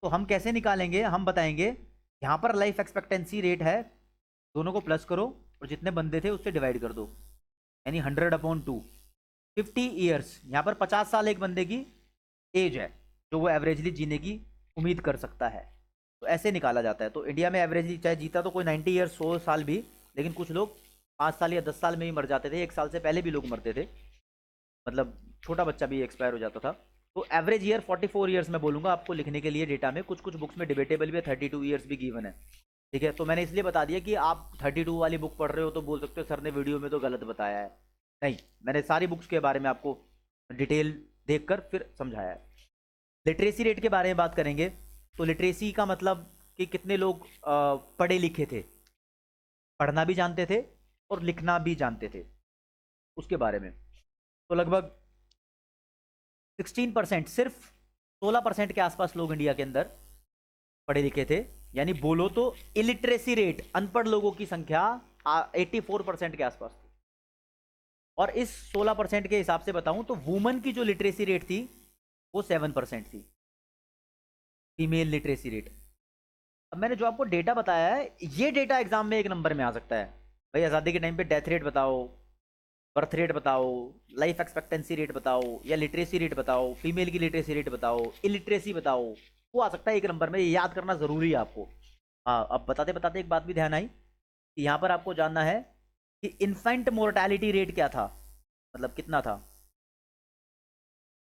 S1: तो हम कैसे निकालेंगे? हम बताएंगे यहाँ पर लाइफ एक्सपेक्टेंसी रेट है, दोनों को प्लस करो और जितने बंदे थे उससे डिवाइड कर दो, यानी 100/2, 50 ईयर्स। यहाँ पर 50 साल एक बंदे की एज है जो वो एवरेजली जीने की उम्मीद कर सकता है। तो ऐसे निकाला जाता है। तो इंडिया में एवरेजली चाहे जीता तो कोई 90 ईयर्स, 100 साल भी, लेकिन कुछ लोग 5 साल या 10 साल में ही मर जाते थे, 1 साल से पहले भी लोग मरते थे, मतलब छोटा बच्चा भी एक्सपायर हो जाता था। तो एवरेज ईयर 44 ईयर्स मैं बोलूँगा आपको लिखने के लिए डेटा में। कुछ कुछ बुक्स में डिबेटेबल भी है, 32 ईयर्स भी गिवन है। ठीक है, तो मैंने इसलिए बता दिया कि आप 32 वाली बुक पढ़ रहे हो तो बोल सकते हो सर ने वीडियो में तो गलत बताया है। नहीं, मैंने सारी बुक्स के बारे में आपको डिटेल देखकर फिर समझाया है। लिटरेसी रेट के बारे में बात करेंगे, तो लिटरेसी का मतलब कि कितने लोग पढ़े लिखे थे, पढ़ना भी जानते थे और लिखना भी जानते थे, उसके बारे में। तो लगभग 16%, सिर्फ 16% के आसपास लोग इंडिया के अंदर पढ़े लिखे थे। यानी बोलो तो इलिटरेसी रेट, अनपढ़ लोगों की संख्या 84% के आसपास थी। और इस 16% के हिसाब से बताऊं तो वुमन की जो लिटरेसी रेट थी वो 7% थी, फीमेल लिटरेसी रेट। अब मैंने जो आपको डेटा बताया है, ये डेटा एग्जाम में एक नंबर में आ सकता है। भाई आज़ादी के टाइम पे डेथ रेट बताओ, बर्थ रेट बताओ, लाइफ एक्सपेक्टेंसी रेट बताओ, या लिटरेसी रेट बताओ, फीमेल की लिटरेसी रेट बताओ, इलिटरेसी बताओ, वो आ सकता है एक नंबर में। ये याद करना ज़रूरी है आपको। हाँ, अब बताते बताते एक बात भी ध्यान आई कि यहाँ पर आपको जानना है कि इन्फेंट मोर्टैलिटी रेट क्या था, मतलब कितना था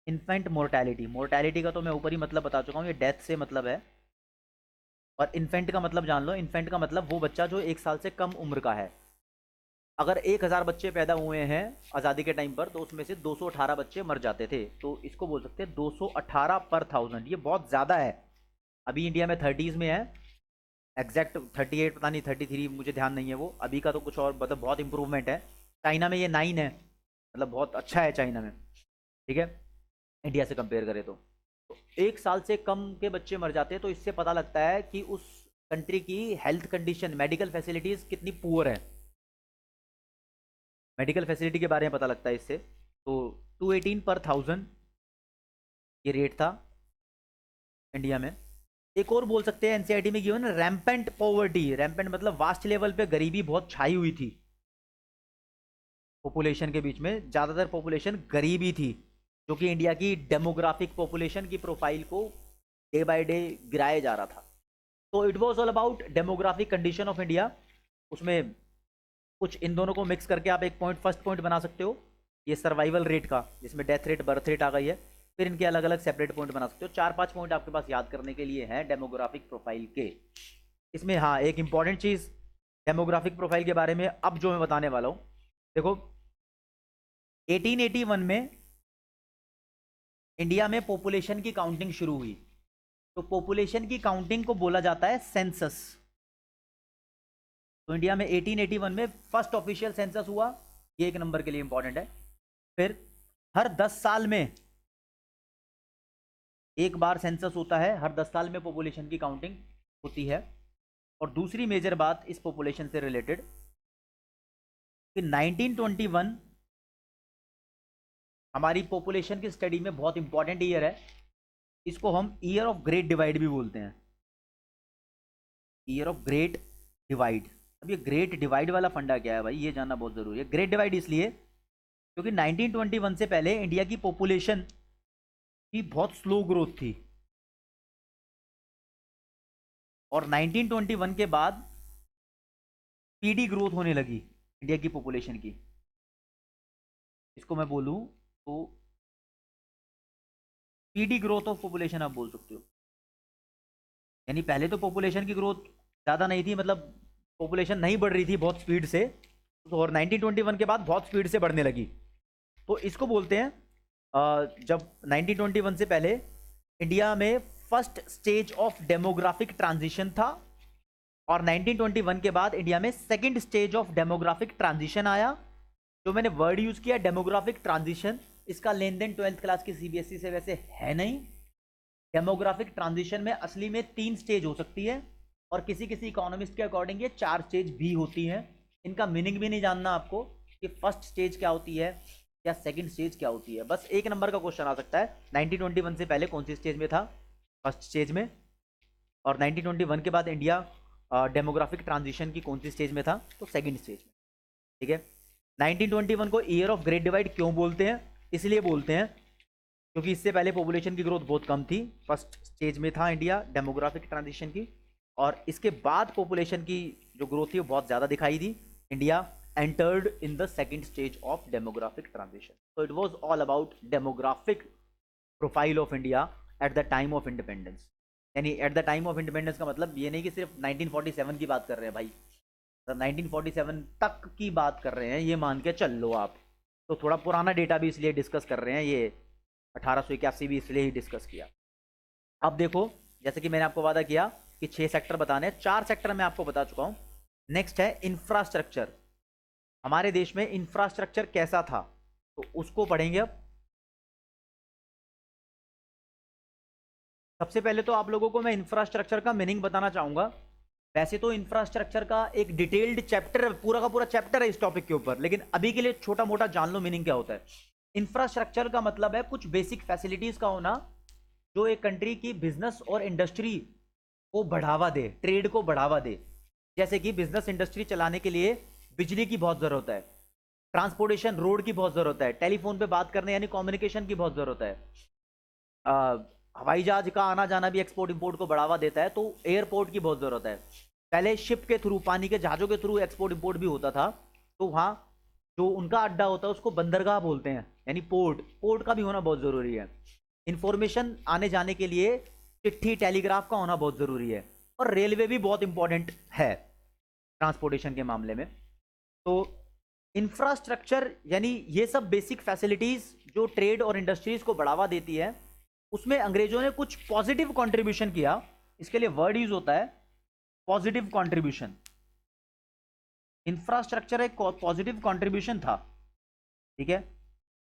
S1: इन्फेंट मोर्टैलिटी। मोर्टैलिटी का तो मैं ऊपर ही मतलब बता चुका हूँ, ये डेथ से मतलब है। और इन्फेंट का मतलब जान लो, इन्फेंट का मतलब वो बच्चा जो 1 साल से कम उम्र का है। अगर 1000 बच्चे पैदा हुए हैं आज़ादी के टाइम पर, तो उसमें से 218 बच्चे मर जाते थे, तो इसको बोल सकते हैं 218 पर 1000। ये बहुत ज़्यादा है। अभी इंडिया में 30s में है, एग्जैक्ट 38 पता नहीं 33 मुझे ध्यान नहीं है वो अभी का, तो कुछ और मतलब बहुत इंप्रूवमेंट है। चाइना में ये 9 है, मतलब बहुत अच्छा है चाइना में, ठीक है, इंडिया से कंपेयर करें तो 1 साल से कम के बच्चे मर जाते हैं। तो इससे पता लगता है कि उस कंट्री की हेल्थ कंडीशन, मेडिकल फैसिलिटीज़ कितनी पुअर है। मेडिकल फैसिलिटी के बारे में पता लगता है इससे। तो 218 पर 1000 ये रेट था इंडिया में। एक और बोल सकते हैं एनसीईआरटी में गिवन रैम्पेंट पॉवर्टी। रैम्पेंट मतलब वास्ट लेवल पे गरीबी बहुत छाई हुई थी पॉपुलेशन के बीच में, ज़्यादातर पॉपुलेशन गरीबी थी, जो कि इंडिया की डेमोग्राफिक पॉपुलेशन की प्रोफाइल को डे बाय डे गिराया जा रहा था। तो it was all about demographic condition of India. उसमें कुछ इन दोनों को मिक्स करके आप एक पॉइंट, फर्स्ट पॉइंट बना सकते हो ये सर्वाइवल रेट का, जिसमें डेथ रेट बर्थ रेट आ गई है। फिर इनके अलग अलग सेपरेट पॉइंट बना सकते हो। 4-5 पॉइंट आपके पास याद करने के लिए हैं डेमोग्राफिक प्रोफाइल के। इसमें हाँ, एक इंपॉर्टेंट चीज़ डेमोग्राफिक प्रोफाइल के बारे में अब जो मैं बताने वाला हूँ, देखो 1881 में इंडिया में पॉपुलेशन की काउंटिंग शुरू हुई। तो पॉपुलेशन की काउंटिंग को बोला जाता है सेंसस। तो इंडिया में 1881 में फर्स्ट ऑफिशियल सेंसस हुआ, ये एक नंबर के लिए इंपॉर्टेंट है। फिर हर 10 साल में एक बार सेंसस होता है, हर 10 साल में पॉपुलेशन की काउंटिंग होती है। और दूसरी मेजर बात इस पॉपुलेशन से रिलेटेड कि 1921 हमारी पॉपुलेशन की स्टडी में बहुत इंपॉर्टेंट ईयर है। इसको हम ईयर ऑफ ग्रेट डिवाइड भी बोलते हैं, ईयर ऑफ ग्रेट डिवाइड। अब ये ग्रेट डिवाइड वाला फंडा क्या है भाई, ये जानना बहुत जरूरी है। ग्रेट डिवाइड इसलिए क्योंकि 1921 से पहले इंडिया की पॉपुलेशन की बहुत स्लो ग्रोथ थी, और 1921 के बाद स्पीडी ग्रोथ होने लगी इंडिया की पॉपुलेशन की। इसको मैं बोलूं तो स्पीडी ग्रोथ ऑफ पॉपुलेशन आप बोल सकते हो। यानी पहले तो पॉपुलेशन की ग्रोथ ज़्यादा नहीं थी, मतलब पॉपुलेशन नहीं बढ़ रही थी बहुत स्पीड से, तो और 1921 के बाद बहुत स्पीड से बढ़ने लगी। तो इसको बोलते हैं जब 1921 से पहले इंडिया में first stage of demographic transition था, और 1921 के बाद इंडिया में second stage of demographic transition आया। जो मैंने वर्ड यूज किया डेमोग्राफिक ट्रांजिशन, इसका लेन देन 12th क्लास की सीबीएसई से वैसे है नहीं। डेमोग्राफिक ट्रांजिशन में असली में 3 स्टेज हो सकती है, और किसी किसी इकोनॉमिस्ट के अकॉर्डिंग ये 4 स्टेज भी होती हैं। इनका मीनिंग भी नहीं जानना आपको कि फर्स्ट स्टेज क्या होती है या सेकंड स्टेज क्या होती है, बस एक नंबर का क्वेश्चन आ सकता है 1921 से पहले कौन सी स्टेज में था, फर्स्ट स्टेज में, और 1921 के बाद इंडिया डेमोग्राफिक ट्रांजिशन की कौन सी स्टेज में था, तो सेकंड स्टेज में, ठीक है। 1921 को ईयर ऑफ ग्रेट डिवाइड क्यों बोलते हैं, इसलिए बोलते हैं क्योंकि इससे पहले पॉपुलेशन की ग्रोथ बहुत कम थी, फर्स्ट स्टेज में था इंडिया डेमोग्राफिक ट्रांजिशन की, और इसके बाद पॉपुलेशन की जो ग्रोथ थी वो बहुत ज़्यादा दिखाई दी। India entered in the second stage of demographic transition. तो it was all about demographic profile of India at the time of independence. यानी at the time of independence का मतलब ये नहीं कि सिर्फ 1947 की बात कर रहे हैं भाई, तो 1947 तक की बात कर रहे हैं, ये मान के चल लो आप। तो थोड़ा पुराना डेटा भी इसलिए डिस्कस कर रहे हैं, ये 1881 भी इसलिए ही डिस्कस किया। अब देखो, जैसे कि मैंने आपको वादा किया कि 6 सेक्टर बताने हैं, 4 सेक्टर मैं आपको बता चुका हूं। नेक्स्ट है इंफ्रास्ट्रक्चर। हमारे देश में इंफ्रास्ट्रक्चर कैसा था, तो उसको पढ़ेंगे अब। सबसे पहले तो आप लोगों को मैं इंफ्रास्ट्रक्चर का मीनिंग बताना चाहूंगा। वैसे तो इंफ्रास्ट्रक्चर का एक डिटेल्ड चैप्टर, पूरा का पूरा चैप्टर है इस टॉपिक के ऊपर, लेकिन अभी के लिए छोटा मोटा जान लो मीनिंग क्या होता है। इंफ्रास्ट्रक्चर का मतलब है कुछ बेसिक फैसिलिटीज का होना जो एक कंट्री की बिजनेस और इंडस्ट्री को बढ़ावा दे, ट्रेड को बढ़ावा दे। जैसे कि बिजनेस इंडस्ट्री चलाने के लिए बिजली की बहुत जरूरत है, ट्रांसपोर्टेशन रोड की बहुत जरूरत है, टेलीफोन पे बात करने यानी कम्युनिकेशन की बहुत जरूरत है, हवाई जहाज का आना जाना भी एक्सपोर्ट इंपोर्ट को बढ़ावा देता है, तो एयरपोर्ट की बहुत जरूरत है। पहले शिप के थ्रू, पानी के जहाजों के थ्रू एक्सपोर्ट इंपोर्ट भी होता था, तो वहाँ जो उनका अड्डा होता है उसको बंदरगाह बोलते हैं, यानी पोर्ट, पोर्ट का भी होना बहुत जरूरी है। इंफॉर्मेशन आने जाने के लिए चिट्ठी टेलीग्राफ का होना बहुत जरूरी है, और रेलवे भी बहुत इंपॉर्टेंट है ट्रांसपोर्टेशन के मामले में। तो इंफ्रास्ट्रक्चर यानी ये सब बेसिक फैसिलिटीज जो ट्रेड और इंडस्ट्रीज को बढ़ावा देती है, उसमें अंग्रेजों ने कुछ पॉजिटिव कंट्रीब्यूशन किया। इसके लिए वर्ड यूज होता है पॉजिटिव कंट्रीब्यूशन। इंफ्रास्ट्रक्चर एक पॉजिटिव कंट्रीब्यूशन था, ठीक है।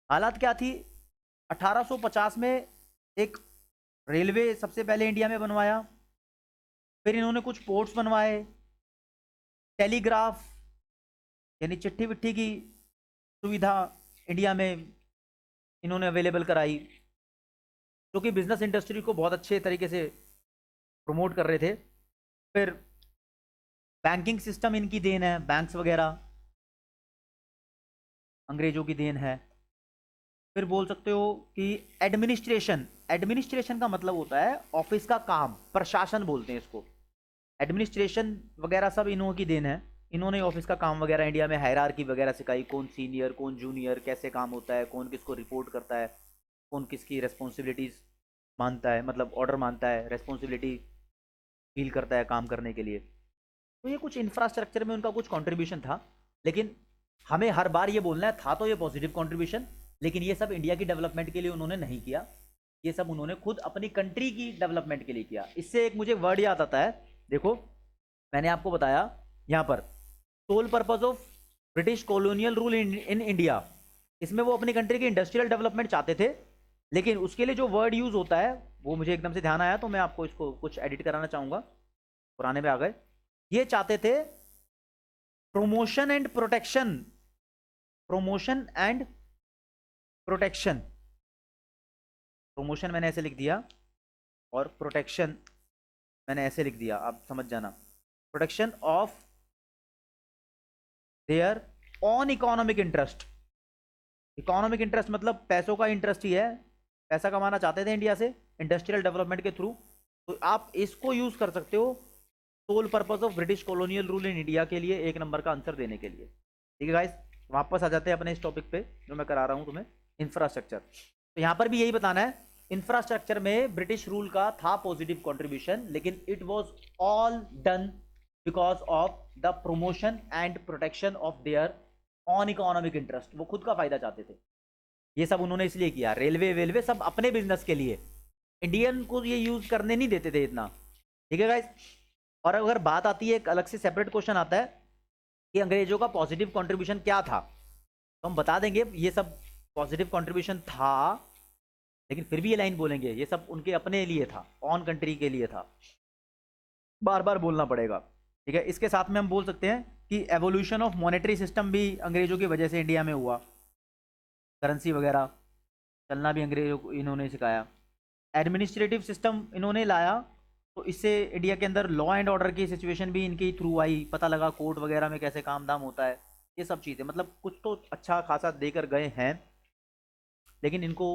S1: हालात क्या थी, 1850 में एक रेलवे सबसे पहले इंडिया में बनवाया, फिर इन्होंने कुछ पोर्ट्स बनवाए, टेलीग्राफ यानी चिट्ठी विट्ठी की सुविधा इंडिया में इन्होंने अवेलेबल कराई, जो कि बिजनेस इंडस्ट्री को बहुत अच्छे तरीके से प्रमोट कर रहे थे। फिर बैंकिंग सिस्टम इनकी देन है, बैंक्स वगैरह अंग्रेजों की देन है। फिर बोल सकते हो कि एडमिनिस्ट्रेशन, एडमिनिस्ट्रेशन का मतलब होता है ऑफिस का काम, प्रशासन बोलते हैं इसको। एडमिनिस्ट्रेशन वगैरह सब इन्हों की देन है, इन्होंने ऑफिस का काम वगैरह इंडिया में हायरार्की वगैरह सिखाई, कौन सीनियर कौन जूनियर, कैसे काम होता है, कौन किसको रिपोर्ट करता है, कौन किसकी रेस्पॉन्सिबिलिटीज मानता है, मतलब ऑर्डर मानता है, रेस्पॉन्सिबिलिटी फील करता है काम करने के लिए। तो ये कुछ इंफ्रास्ट्रक्चर में उनका कुछ कंट्रीब्यूशन था, लेकिन हमें हर बार ये बोलना है था तो ये पॉजिटिव कंट्रीब्यूशन, लेकिन ये सब इंडिया की डेवलपमेंट के लिए उन्होंने नहीं किया, ये सब उन्होंने खुद अपनी कंट्री की डेवलपमेंट के लिए किया। इससे एक मुझे वर्ड याद आता है, देखो मैंने आपको बताया यहाँ पर sole purpose of British colonial rule in India, इसमें वो अपनी कंट्री की इंडस्ट्रियल डेवलपमेंट चाहते थे, लेकिन उसके लिए जो वर्ड यूज होता है वो मुझे एकदम से ध्यान आया, तो मैं आपको इसको कुछ एडिट कराना चाहूंगा, पुराने में आ गए। ये चाहते थे promotion and protection, promotion and protection, promotion मैंने ऐसे लिख दिया और प्रोटेक्शन मैंने ऐसे लिख दिया, आप समझ जाना। Protection of their on economic interest, economic interest मतलब पैसों का इंटरेस्ट ही है, पैसा कमाना चाहते थे इंडिया से इंडस्ट्रियल डेवलपमेंट के थ्रू, तो आप इसको यूज कर सकते हो sole purpose of British colonial rule in India के लिए, एक नंबर का आंसर देने के लिए। ठीक है गाइस, वापस आ जाते हैं अपने इस टॉपिक पे जो मैं करा रहा हूं तुम्हें, इंफ्रास्ट्रक्चर। तो यहां पर भी यही बताना है, इंफ्रास्ट्रक्चर में ब्रिटिश रूल का था पॉजिटिव कंट्रीब्यूशन, लेकिन it was all done because of the promotion and protection of their on economic interest. वो खुद का फायदा चाहते थे, ये सब उन्होंने इसलिए किया। रेलवे वेलवे सब अपने बिजनेस के लिए, इंडियन को ये यूज करने नहीं देते थे इतना। ठीक है गाइस, और अगर बात आती है, एक अलग से सेपरेट क्वेश्चन आता है कि अंग्रेजों का पॉजिटिव कंट्रीब्यूशन क्या था, तो हम बता देंगे ये सब पॉजिटिव कंट्रीब्यूशन था, लेकिन फिर भी ये लाइन बोलेंगे ये सब उनके अपने लिए था, ऑन कंट्री के लिए था, बार बार बोलना पड़ेगा। ठीक है, इसके साथ में हम बोल सकते हैं कि एवोल्यूशन ऑफ मॉनेटरी सिस्टम भी अंग्रेजों की वजह से इंडिया में हुआ, करेंसी वगैरह चलना भी अंग्रेजों को इन्होंने सिखाया। एडमिनिस्ट्रेटिव सिस्टम इन्होंने लाया, तो इससे इंडिया के अंदर लॉ एंड ऑर्डर की सिचुएशन भी इनके थ्रू आई, पता लगा कोर्ट वगैरह में कैसे काम धाम होता है, ये सब चीज़ें, मतलब कुछ तो अच्छा खासा देकर गए हैं, लेकिन इनको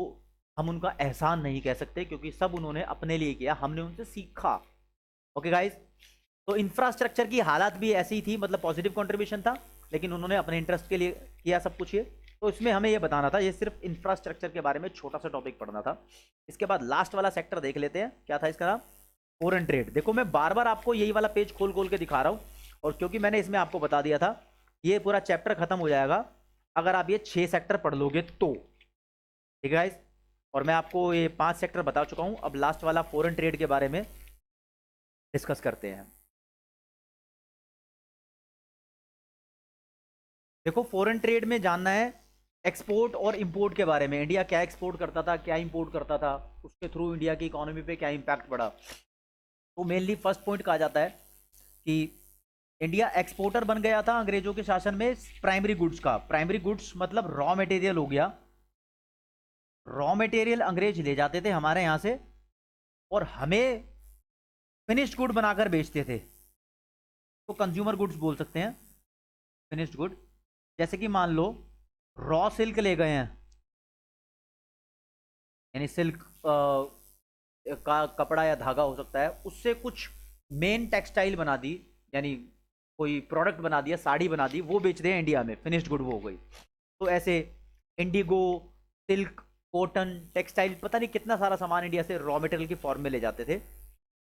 S1: हम उनका एहसान नहीं कह सकते क्योंकि सब उन्होंने अपने लिए किया, हमने उनसे सीखा। ओके गाइज, तो इंफ्रास्ट्रक्चर की हालत भी ऐसी ही थी, मतलब पॉजिटिव कंट्रीब्यूशन था, लेकिन उन्होंने अपने इंटरेस्ट के लिए किया सब कुछ ये। तो इसमें हमें ये बताना था, ये सिर्फ इंफ्रास्ट्रक्चर के बारे में छोटा सा टॉपिक पढ़ना था। इसके बाद लास्ट वाला सेक्टर देख लेते हैं, क्या था इसका नाम, फॉरेन ट्रेड। देखो मैं बार बार आपको यही वाला पेज खोल खोल के दिखा रहा हूँ, और क्योंकि मैंने इसमें आपको बता दिया था ये पूरा चैप्टर खत्म हो जाएगा अगर आप ये 6 सेक्टर पढ़ लोगे तो। ठीक है गाइस, और मैं आपको ये 5 सेक्टर बता चुका हूँ, अब लास्ट वाला फॉरेन ट्रेड के बारे में डिस्कस करते हैं। देखो फॉरेन ट्रेड में जानना है एक्सपोर्ट और इंपोर्ट के बारे में, इंडिया क्या एक्सपोर्ट करता था, क्या इंपोर्ट करता था, उसके थ्रू इंडिया की इकोनॉमी पे क्या इंपैक्ट पड़ा। तो मेनली फर्स्ट पॉइंट कहा जाता है कि इंडिया एक्सपोर्टर बन गया था अंग्रेजों के शासन में प्राइमरी गुड्स का। प्राइमरी गुड्स मतलब रॉ मटेरियल हो गया। रॉ मटेरियल अंग्रेज ले जाते थे हमारे यहाँ से और हमें फिनिश्ड गुड बनाकर बेचते थे, तो कंज्यूमर गुड्स बोल सकते हैं, फिनिश्ड गुड। जैसे कि मान लो रॉ सिल्क ले गए हैं, यानी सिल्क का कपड़ा या धागा हो सकता है, उससे कुछ मेन टेक्सटाइल बना दी, यानी कोई प्रोडक्ट बना दिया, साड़ी बना दी, वो बेच रहे हैं इंडिया में, फिनिश्ड गुड वो हो गई। तो ऐसे इंडिगो, सिल्क, कॉटन, टेक्सटाइल, पता नहीं कितना सारा सामान इंडिया से रॉ मटेरियल की फॉर्म में ले जाते थे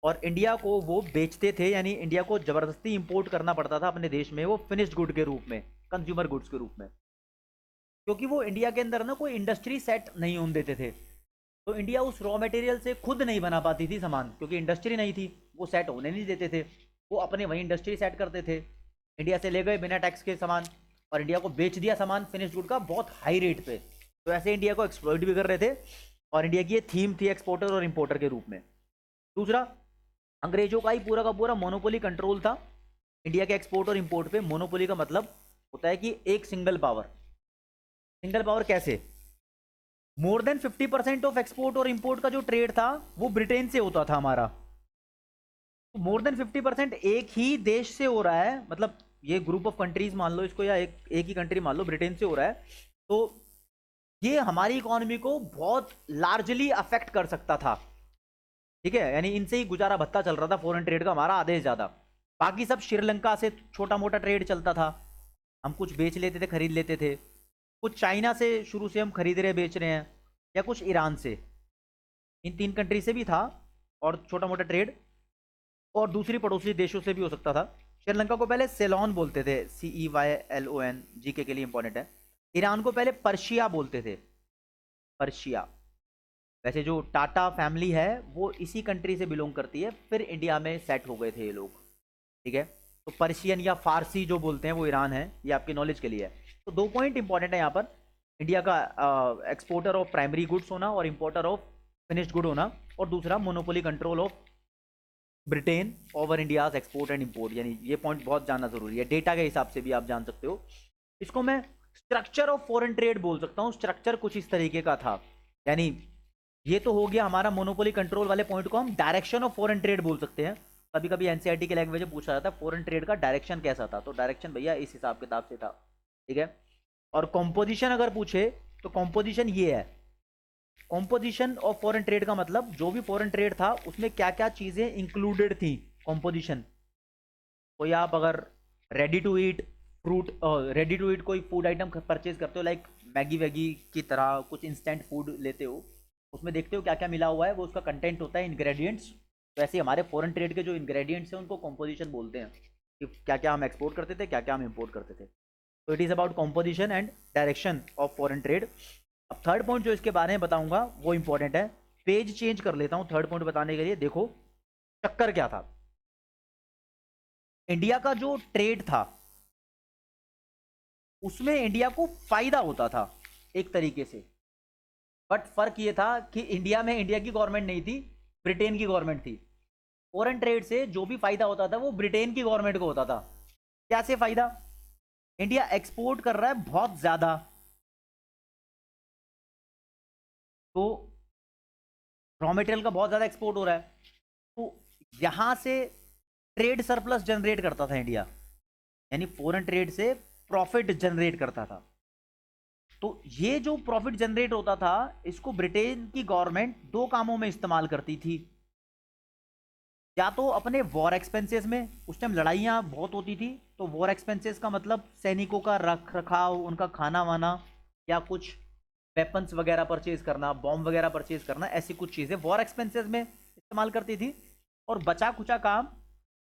S1: और इंडिया को वो बेचते थे, यानी इंडिया को जबरदस्ती इंपोर्ट करना पड़ता था अपने देश में वो फिनिश्ड गुड के रूप में, कंज्यूमर गुड्स के रूप में, क्योंकि वो इंडिया के अंदर ना कोई इंडस्ट्री सेट नहीं होने देते थे। तो इंडिया उस रॉ मटेरियल से खुद नहीं बना पाती थी सामान, क्योंकि इंडस्ट्री नहीं थी, वो सेट होने नहीं देते थे, वो अपने वहीं इंडस्ट्री सेट करते थे। इंडिया से ले गए बिना टैक्स के सामान और इंडिया को बेच दिया सामान फिनिश्ड गुड का बहुत हाई रेट पे। तो ऐसे इंडिया को एक्सप्लॉइट भी कर रहे थे और इंडिया की ये थीम थी एक्सपोर्टर और इंपोर्टर के रूप में। दूसरा, अंग्रेजों का ही पूरा का पूरा मोनोपोली कंट्रोल था इंडिया के एक्सपोर्ट और इंपोर्ट पे। मोनोपोली का मतलब होता है कि एक सिंगल पावर। सिंगल पावर कैसे? मोर देन 50% ऑफ एक्सपोर्ट और इंपोर्ट का जो ट्रेड था वो ब्रिटेन से होता था हमारा। तो मोर देन 50% एक ही देश से हो रहा है, मतलब ये ग्रुप ऑफ कंट्रीज मान लो इसको, या एक ही कंट्री मान लो, ब्रिटेन से हो रहा है। तो ये हमारी इकोनॉमी को बहुत लार्जली अफेक्ट कर सकता था, ठीक है, यानी इनसे ही गुजारा भत्ता चल रहा था फॉरेन ट्रेड का हमारा आधे से ज्यादा। बाकी सब श्रीलंका से छोटा मोटा ट्रेड चलता था, हम कुछ बेच लेते थे, खरीद लेते थे। कुछ चाइना से शुरू से हम खरीद रहे बेच रहे हैं, या कुछ ईरान से, इन 3 कंट्री से भी था और छोटा मोटा ट्रेड, और दूसरी पड़ोसी देशों से भी हो सकता था। श्रीलंका को पहले सेलोन बोलते थे, CEYLON, जीके के लिए इंपॉर्टेंट है। ईरान को पहले पर्शिया बोलते थे, पर्शिया। वैसे जो टाटा फैमिली है वो इसी कंट्री से बिलोंग करती है, फिर इंडिया में सेट हो गए थे ये लोग, ठीक है। तो पर्शियन या फारसी जो बोलते हैं वो ईरान है, ये आपकी नॉलेज के लिए है। तो 2 पॉइंट इंपॉर्टेंट है यहाँ पर, इंडिया का एक्सपोर्टर ऑफ प्राइमरी गुड्स होना और इंपोर्टर ऑफ फिनिश्ड गुड होना, और दूसरा monopoly control of Britain over India's export and import, यानी ये पॉइंट बहुत जानना जरूरी है, डेटा के हिसाब से भी आप जान सकते हो। इसको मैं स्ट्रक्चर ऑफ फॉरेन ट्रेड बोल सकता हूँ। स्ट्रक्चर कुछ इस तरीके का था, यानी ये तो हो गया हमारा मोनोपोली कंट्रोल वाले पॉइंट को हम डायरेक्शन ऑफ फॉरेन ट्रेड बोल सकते हैं। कभी कभी एनसीईआरटी के लैंग्वेज में पूछा जाता है फॉरेन ट्रेड का डायरेक्शन कैसा था, तो डायरेक्शन भैया इस हिसाब किताब से था, ठीक है। और कॉम्पोजिशन अगर पूछे तो कॉम्पोजिशन ये है, कॉम्पोजिशन ऑफ फॉरेन ट्रेड का मतलब जो भी फॉरेन ट्रेड था उसमें क्या क्या चीजें इंक्लूडेड थी, कॉम्पोजिशन। कोई आप अगर ready to eat fruit, ready to eat कोई फूड आइटम परचेज करते हो, लाइक मैगी वैगी की तरह कुछ इंस्टेंट फूड लेते हो, उसमें देखते हो क्या क्या मिला हुआ है, वो उसका कंटेंट होता है इंग्रेडिएंट्स। तो ऐसे हमारे फॉरेन ट्रेड के जो इंग्रेडिएंट्स हैं उनको कॉम्पोजिशन बोलते हैं, कि क्या क्या हम एक्सपोर्ट करते थे, क्या क्या हम इंपोर्ट करते थे। तो it is about composition and direction of foreign trade. अब थर्ड पॉइंट जो इसके बारे में बताऊंगा वो इंपॉर्टेंट है। पेज चेंज कर लेता हूं थर्ड पॉइंट बताने के लिए। देखो चक्कर क्या था, इंडिया का जो ट्रेड था उसमें इंडिया को फायदा होता था एक तरीके से, बट फर्क ये था कि इंडिया में इंडिया की गवर्नमेंट नहीं थी, ब्रिटेन की गवर्नमेंट थी। फॉरेन ट्रेड से जो भी फायदा होता था वो ब्रिटेन की गवर्नमेंट को होता था। कैसे फायदा? इंडिया एक्सपोर्ट कर रहा है बहुत ज्यादा, तो रॉ मटेरियल का बहुत ज्यादा एक्सपोर्ट हो रहा है, तो यहां से ट्रेड सरप्लस जनरेट करता था इंडिया, यानी फॉरेन ट्रेड से प्रॉफिट जनरेट करता था। तो ये जो प्रॉफिट जनरेट होता था इसको ब्रिटेन की गवर्नमेंट 2 कामों में इस्तेमाल करती थी। या तो अपने वॉर एक्सपेंसेस में, उस टाइम लड़ाइयाँ बहुत होती थी, तो वॉर एक्सपेंसेस का मतलब सैनिकों का रख रखाव, उनका खाना वाना, या कुछ वेपन्स वगैरह परचेज करना, बॉम्ब वगैरह परचेज करना, ऐसी कुछ चीज़ें वॉर एक्सपेंसेस में इस्तेमाल करती थी। और बचा कुचा काम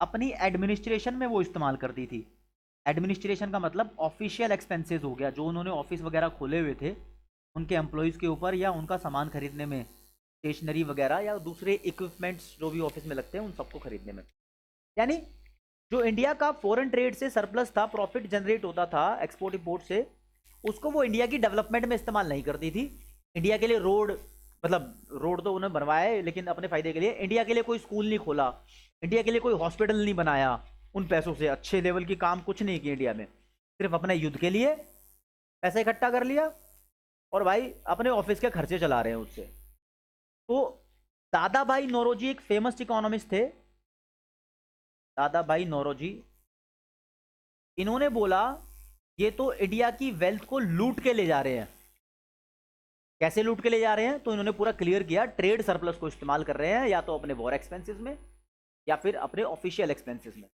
S1: अपनी एडमिनिस्ट्रेशन में वो इस्तेमाल करती थी। एडमिनिस्ट्रेशन का मतलब ऑफिशियल एक्सपेंसेस हो गया, जो उन्होंने ऑफिस वगैरह खोले हुए थे उनके एम्प्लॉयज़ के ऊपर, या उनका सामान खरीदने में, स्टेशनरी वगैरह या दूसरे इक्विपमेंट्स जो भी ऑफिस में लगते हैं उन सबको खरीदने में। यानी जो इंडिया का फॉरेन ट्रेड से सरप्लस था, प्रॉफिट जनरेट होता था एक्सपोर्ट इंपोर्ट से, उसको वो इंडिया की डेवलपमेंट में इस्तेमाल नहीं करती थी। इंडिया के लिए रोड, मतलब रोड तो उन्होंने बनवाया है लेकिन अपने फायदे के लिए, इंडिया के लिए कोई स्कूल नहीं खोला, इंडिया के लिए कोई हॉस्पिटल नहीं बनाया, उन पैसों से अच्छे लेवल की काम कुछ नहीं किया इंडिया में, सिर्फ अपने युद्ध के लिए पैसा इकट्ठा कर लिया और भाई अपने ऑफिस के खर्चे चला रहे हैं उससे। तो दादा भाई नौरोजी एक फेमस इकोनॉमिस्ट थे, दादा भाई नौरोजी। इन्होंने बोला ये तो इंडिया की वेल्थ को लूट के ले जा रहे हैं। कैसे लूट के ले जा रहे हैं, तो इन्होंने पूरा क्लियर किया, ट्रेड सरप्लस को इस्तेमाल कर रहे हैं या तो अपने वॉर एक्सपेंसेस में या फिर अपने ऑफिशियल एक्सपेंसेस में,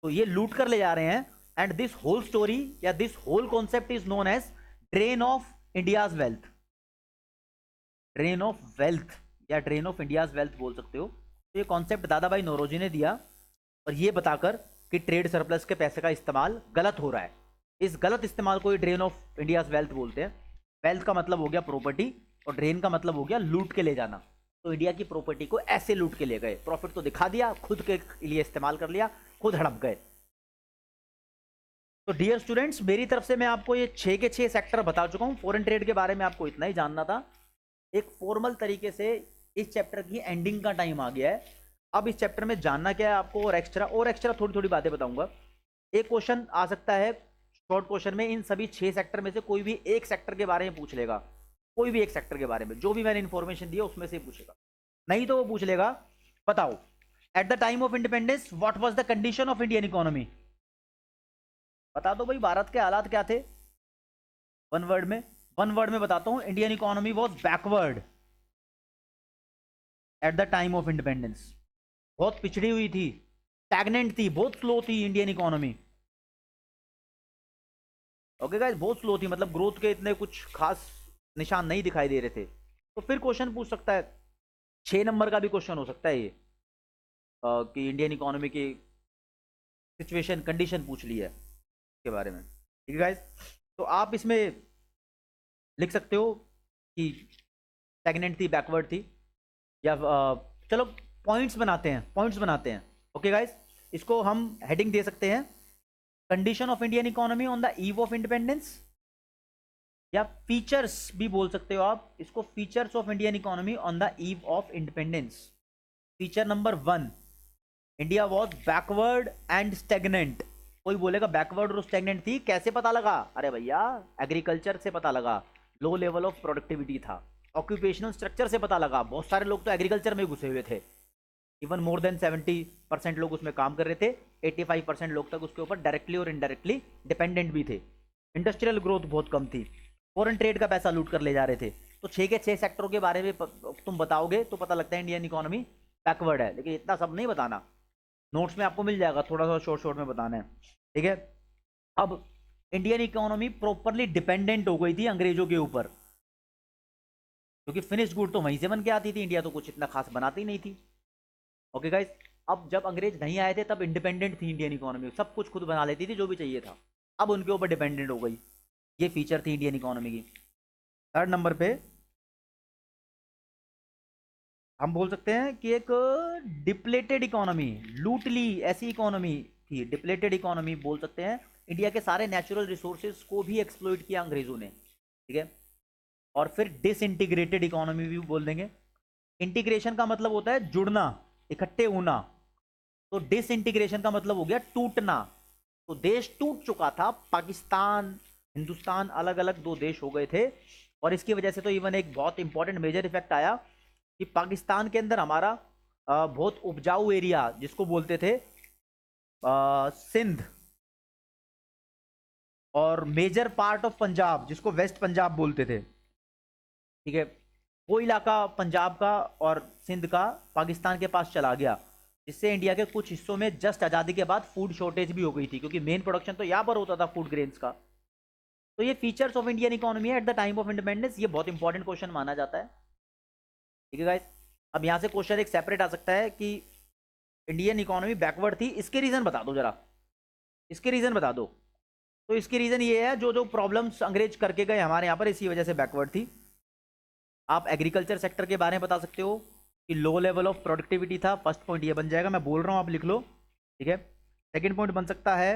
S1: तो ये लूट कर ले जा रहे हैं। एंड दिस होल स्टोरी या this whole concept is known as drain of India's wealth. Drain of wealth या ड्रेन ऑफ इंडियाज वेल्थ बोल सकते हो। तो ये कॉन्सेप्ट दादा भाई नौरोजी ने दिया और ये बताकर कि ट्रेड सरप्लस के पैसे का इस्तेमाल गलत हो रहा है। इस गलत इस्तेमाल को ही ड्रेन ऑफ इंडियाज वेल्थ बोलते हैं। वेल्थ का मतलब हो गया प्रॉपर्टी और ड्रेन का मतलब हो गया लूट के ले जाना। तो इंडिया की प्रॉपर्टी को ऐसे लूट के ले गए, प्रॉफिट तो दिखा दिया, खुद के लिए इस्तेमाल कर लिया, खुद हड़प गए। तो डियर स्टूडेंट्स, मेरी तरफ से मैं आपको ये 6 के 6 सेक्टर बता चुका हूं। फॉरेन ट्रेड के बारे में आपको इतना ही जानना था। एक फॉर्मल तरीके से इस चैप्टर की एंडिंग का टाइम आ गया है। अब इस चैप्टर में जानना क्या है आपको, और एक्स्ट्रा थोड़ी थोड़ी बातें बताऊंगा। एक क्वेश्चन आ सकता है शॉर्ट क्वेश्चन में, इन सभी 6 सेक्टर में से कोई भी एक सेक्टर के बारे में पूछ लेगा, कोई भी एक सेक्टर के बारे में जो भी मैंने इंफॉर्मेशन दिया उसमें से पूछेगा। नहीं तो वो पूछ लेगा, बताओ eight the time of independence what was the condition of Indian economy. बता दो भाई भारत के हालात क्या थे, वन वर्ड में बताता हूं, Indian economy was backward eight the time of independence. बहुत पिछड़ी हुई थी, स्टैग्नेंट थी, बहुत स्लो थी इंडियन इकोनॉमी। ओके गाइस, बहुत स्लो थी, मतलब ग्रोथ के इतने कुछ खास निशान नहीं दिखाई दे रहे थे। तो फिर क्वेश्चन पूछ सकता है, 6 नंबर का भी क्वेश्चन हो सकता है ये, कि इंडियन इकोनॉमी की सिचुएशन कंडीशन पूछ ली है के बारे में। ठीक है गाइस, तो आप इसमें लिख सकते हो कि स्टैग्नेंट थी, बैकवर्ड थी, या चलो पॉइंट्स बनाते हैं। ओके गाइस, इसको हम हेडिंग दे सकते हैं, condition of Indian economy on the eve of independence, या फीचर्स भी बोल सकते हो आप इसको, features of Indian economy on the eve of independence. Feature number 1, India was backward and stagnant. कोई बोलेगा बैकवर्ड और स्टैग्नेंट थी, कैसे पता लगा? अरे भैया एग्रीकल्चर से पता लगा, लो लेवल ऑफ प्रोडक्टिविटी था, ऑक्यूपेशनल स्ट्रक्चर से पता लगा, बहुत सारे लोग तो एग्रीकल्चर में घुसे हुए थे, इवन मोर देन 70% लोग उसमें काम कर रहे थे, 85% लोग तक उसके ऊपर डायरेक्टली और इनडायरेक्टली डिपेंडेंट भी थे। इंडस्ट्रियल ग्रोथ बहुत कम थी, फॉरेन ट्रेड का पैसा लूट कर ले जा रहे थे। तो 6 के 6 सेक्टरों के बारे में तुम बताओगे तो पता लगता है इंडियन इकोनॉमी बैकवर्ड है, लेकिन इतना सब नहीं बताना, नोट्स में आपको मिल जाएगा, थोड़ा सा शॉर्ट में बताना है। ठीक है, अब इंडियन इकोनॉमी प्रॉपरली डिपेंडेंट हो गई थी अंग्रेजों के ऊपर, क्योंकि फिनिश गुड तो वहीं से बन के आती थी, इंडिया तो कुछ इतना खास बनाती नहीं थी। ओके गाइस, अब जब अंग्रेज नहीं आए थे तब इंडिपेंडेंट थी इंडियन इकोनॉमी, सब कुछ खुद बना लेती थी जो भी चाहिए था, अब उनके ऊपर डिपेंडेंट हो गई। ये फीचर थी इंडियन इकोनॉमी की। 3rd नंबर पे हम बोल सकते हैं कि एक डिप्लेटेड इकोनॉमी, लूट ली ऐसी इकोनॉमी थी, डिप्लेटेड इकोनॉमी बोल सकते हैं। इंडिया के सारे नेचुरल रिसोर्सेज को भी एक्सप्लॉइट किया अंग्रेजों ने। ठीक है, और फिर डिसइंटीग्रेटेड इकोनॉमी भी बोल देंगे। इंटीग्रेशन का मतलब होता है जुड़ना, इकट्ठे होना, तो डिसइंटीग्रेशन का मतलब हो गया टूटना। तो देश टूट चुका था, पाकिस्तान हिंदुस्तान अलग अलग 2 देश हो गए थे, और इसकी वजह से तो इवन एक बहुत इंपॉर्टेंट मेजर इफेक्ट आया कि पाकिस्तान के अंदर हमारा बहुत उपजाऊ एरिया जिसको बोलते थे सिंध, और मेजर पार्ट ऑफ पंजाब जिसको वेस्ट पंजाब बोलते थे। ठीक है, वो इलाका पंजाब का और सिंध का पाकिस्तान के पास चला गया, जिससे इंडिया के कुछ हिस्सों में जस्ट आज़ादी के बाद फूड शॉर्टेज भी हो गई थी, क्योंकि मेन प्रोडक्शन तो यहाँ पर होता था फूड ग्रेन्स का। तो ये फीचर्स ऑफ इंडियन इकोनॉमी है eight the time of independence, ये बहुत इंपॉर्टेंट क्वेश्चन माना जाता है। ठीक है गाइस, अब यहाँ से क्वेश्चन एक सेपरेट आ सकता है कि इंडियन इकोनॉमी बैकवर्ड थी, इसके रीजन बता दो जरा, इसके रीजन बता दो। तो इसके रीजन ये है, जो जो प्रॉब्लम्स अंग्रेज करके गए हमारे यहाँ पर, इसी वजह से बैकवर्ड थी। आप एग्रीकल्चर सेक्टर के बारे में बता सकते हो कि लो लेवल ऑफ प्रोडक्टिविटी था, फर्स्ट पॉइंट ये बन जाएगा, मैं बोल रहा हूँ आप लिख लो। ठीक है, सेकेंड पॉइंट बन सकता है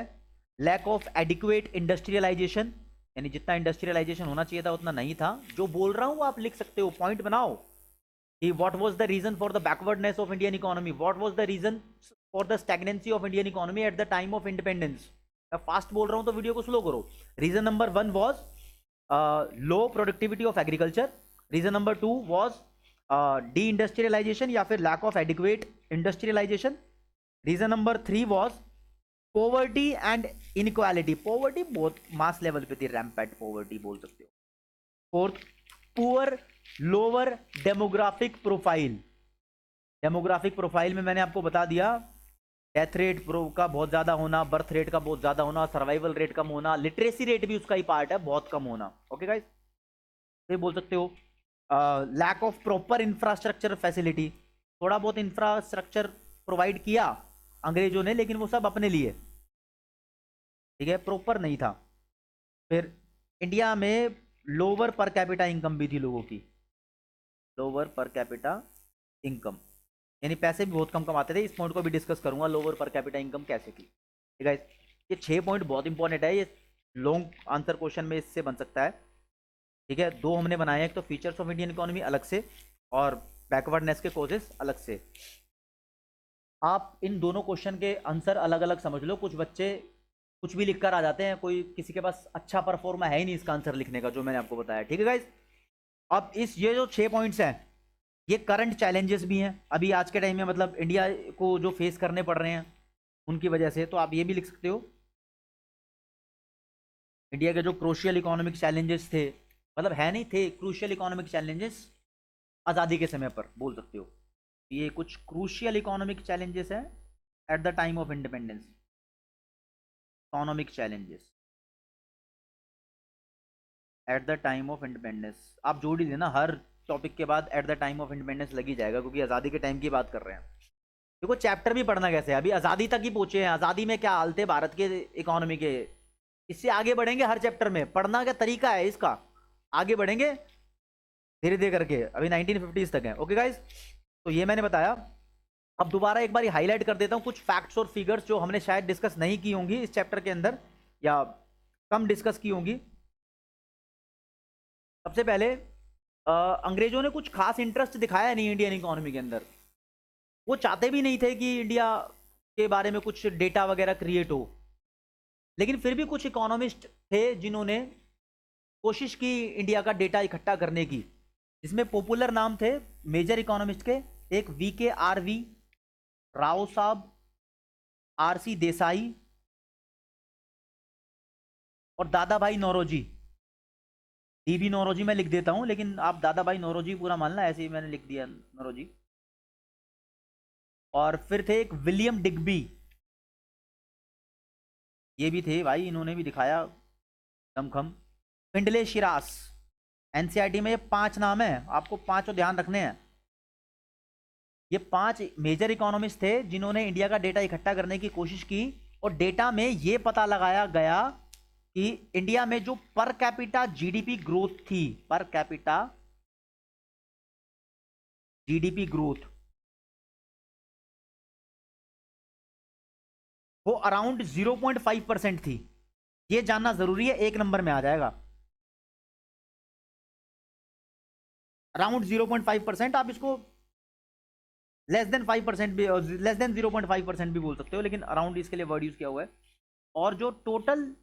S1: लैक ऑफ एडिक्वेट इंडस्ट्रियलाइजेशन, यानी जितना इंडस्ट्रियलाइजेशन होना चाहिए था उतना नहीं था। जो बोल रहा हूँ आप लिख सकते हो, पॉइंट बनाओ कि what was the reason for the backwardness of Indian economy, what was the reason for the stagnancy of Indian economy at the time of independence. मैं फास्ट बोल रहा हूं तो वीडियो को स्लो करो। Reason number 1 was low productivity of agriculture. Reason number 2 was deindustrialisation या फिर lack of adequate industrialisation. Reason number 3 was poverty and inequality. Poverty बहुत मास लेवल पे थी, रैम्पेंट पॉवर्टी बोल सकते हो। Fourth, poor lower demographic profile. Demographic profile में मैंने आपको बता दिया, डेथ रेट का बहुत ज्यादा होना, बर्थ रेट का बहुत ज्यादा होना, सर्वाइवल रेट कम होना, लिटरेसी रेट भी उसका ही पार्ट है, बहुत कम होना। ओके गाइस, ये बोल सकते हो। Lack of proper infrastructure facility. थोड़ा बहुत इंफ्रास्ट्रक्चर प्रोवाइड किया अंग्रेजों ने, लेकिन वो सब अपने लिए, ठीक है, प्रॉपर नहीं था। फिर इंडिया में लोअर पर कैपिटा इनकम भी थी लोगों की, लोअर पर कैपिटा इनकम, यानी पैसे भी बहुत कम कमाते थे। इस पॉइंट को भी डिस्कस करूंगा, लोअर पर कैपिटा इनकम कैसे थी। ठीक है, ये 6 पॉइंट बहुत इंपॉर्टेंट है, ये लॉन्ग आंसर क्वेश्चन में इससे बन सकता है। ठीक है, 2 हमने बनाए हैं, एक तो फीचर्स ऑफ इंडियन इकोनॉमी अलग से और बैकवर्डनेस के कोजेस अलग से। आप इन दोनों क्वेश्चन के आंसर अलग अलग समझ लो। कुछ बच्चे कुछ भी लिखकर आ जाते हैं, कोई किसी के पास अच्छा परफॉर्मा है ही नहीं इसका आंसर लिखने का, जो मैंने आपको बताया। ठीक है गाइस, अब ये जो 6 पॉइंट्स हैं, ये करंट चैलेंजेस भी हैं अभी आज के टाइम में, मतलब इंडिया को जो फेस करने पड़ रहे हैं उनकी वजह से। तो आप ये भी लिख सकते हो, इंडिया के जो क्रूशियल इकोनॉमिक चैलेंजेस थे, मतलब है नहीं थे, क्रूशियल इकोनॉमिक चैलेंजेस आज़ादी के समय पर बोल सकते हो। ये कुछ क्रूशियल इकोनॉमिक चैलेंजेस हैं eight the time of independence. Economic challenges eight the time of independence, आप जोड़ ही देना, हर टॉपिक के बाद eight the time of independence लगी जाएगा, क्योंकि आज़ादी के टाइम की बात कर रहे हैं। देखो चैप्टर भी पढ़ना कैसे है, अभी आज़ादी तक ही पहुंचे हैं, आज़ादी में क्या हाल थे भारत के इकोनॉमी के, इससे आगे बढ़ेंगे हर चैप्टर में। पढ़ना क्या तरीका है इसका, आगे बढ़ेंगे धीरे धीरे करके, अभी 1950s तक है। ओके गाइज, तो ये मैंने बताया। अब दोबारा एक बार हाईलाइट कर देता हूँ कुछ फैक्ट्स और फिगर्स जो हमने शायद डिस्कस नहीं की होंगी इस चैप्टर के अंदर, या कम डिस्कस की होंगी। सबसे पहले अंग्रेजों ने कुछ खास इंटरेस्ट दिखाया नहीं इंडियन इकोनॉमी के अंदर। वो चाहते भी नहीं थे कि इंडिया के बारे में कुछ डेटा वगैरह क्रिएट हो, लेकिन फिर भी कुछ इकोनॉमिस्ट थे जिन्होंने कोशिश की इंडिया का डेटा इकट्ठा करने की, जिसमें पॉपुलर नाम थे मेजर इकोनॉमिस्ट के, एक VKRV राव साहब, RC देसाई और दादा भाई नौरोजी। DB नौरोजी मैं लिख देता हूं, लेकिन आप दादा भाई नौरोजी पूरा मानना, ऐसे ही मैंने लिख दिया नौरोजी। और फिर थे एक विलियम डिग्बी, ये भी थे भाई, इन्होंने भी दिखाया दमखम। पिंडले शिरास, NCERT में ये 5 नाम है, आपको 5 ध्यान रखने हैं। ये 5 मेजर इकोनॉमिस्ट थे जिन्होंने इंडिया का डेटा इकट्ठा करने की कोशिश की, और डेटा में ये पता लगाया गया कि इंडिया में जो पर कैपिटा GDP ग्रोथ थी, पर कैपिटा GDP ग्रोथ, वो अराउंड 0.5% थी। ये जानना जरूरी है, 1 नंबर में आ जाएगा। अराउंड 0.5%, आप इसको लेस देन 5% भी, लेस देन 0.5% भी बोल सकते हो, लेकिन अराउंड इसके लिए वर्ड यूज किया हुआ है। और जो टोटल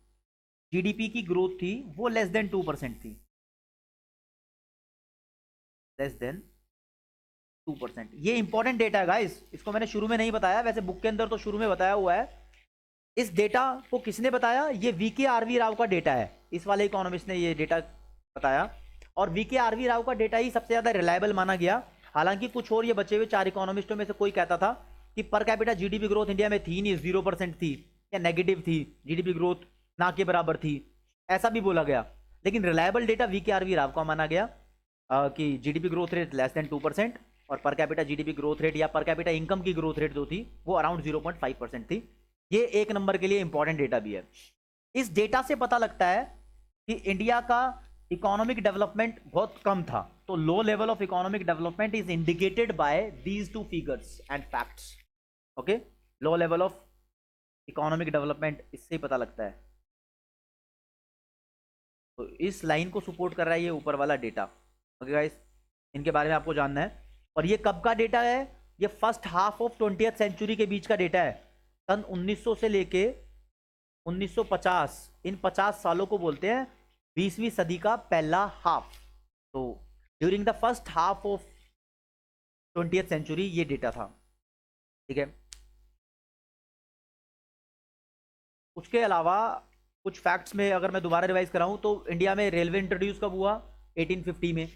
S1: GDP की ग्रोथ थी वो लेस देन 2% थी, लेस देन 2%। ये इंपॉर्टेंट डेटा है गाइस, इसको मैंने शुरू में नहीं बताया, वैसे बुक के अंदर तो शुरू में बताया हुआ है। इस डेटा को किसने बताया, ये VKRV राव का डेटा है, इस वाले इकोनॉमिस्ट ने ये डेटा बताया, और VKRV राव का डेटा ही सबसे ज्यादा रिलायबल माना गया। हालांकि कुछ और ये बचे हुए 4 इकोनॉमिस्टों में से कोई कहता था कि per capita GDP growth India में थी नहीं, 0% थी या नेगेटिव थी, GDP ग्रोथ ना के बराबर थी, ऐसा भी बोला गया। लेकिन रिलायबल डेटा VKRV राव का माना गया कि GDP growth rate less than 2%, और per capita GDP growth rate या पर कैपिटा इनकम की ग्रोथ रेट जो थी वो अराउंड 0.5% थी। ये 1 नंबर के लिए इंपॉर्टेंट डेटा भी है। इस डेटा से पता लगता है कि इंडिया का इकोनॉमिक डेवलपमेंट बहुत कम था। तो low level of economic development is indicated by these 2 figures and facts. Okay, low level of economic development, इससे ही पता लगता है। तो इस लाइन को सपोर्ट कर रहा है ये ऊपर वाला डेटा। ओके गाइस, इनके बारे में आपको जानना है। और ये कब का डेटा है, ये first half of 20th century के बीच का डेटा है। सन 1900 से लेके 1950, इन 50 सालों को बोलते हैं 20वीं सदी का पहला हाफ। तो during the first half of 20th century ये डेटा था, ठीक है। उसके अलावा कुछ फैक्ट्स में अगर मैं दोबारा रिवाइज कराऊं तो इंडिया में रेलवे इंट्रोड्यूस कब हुआ? 1850 में।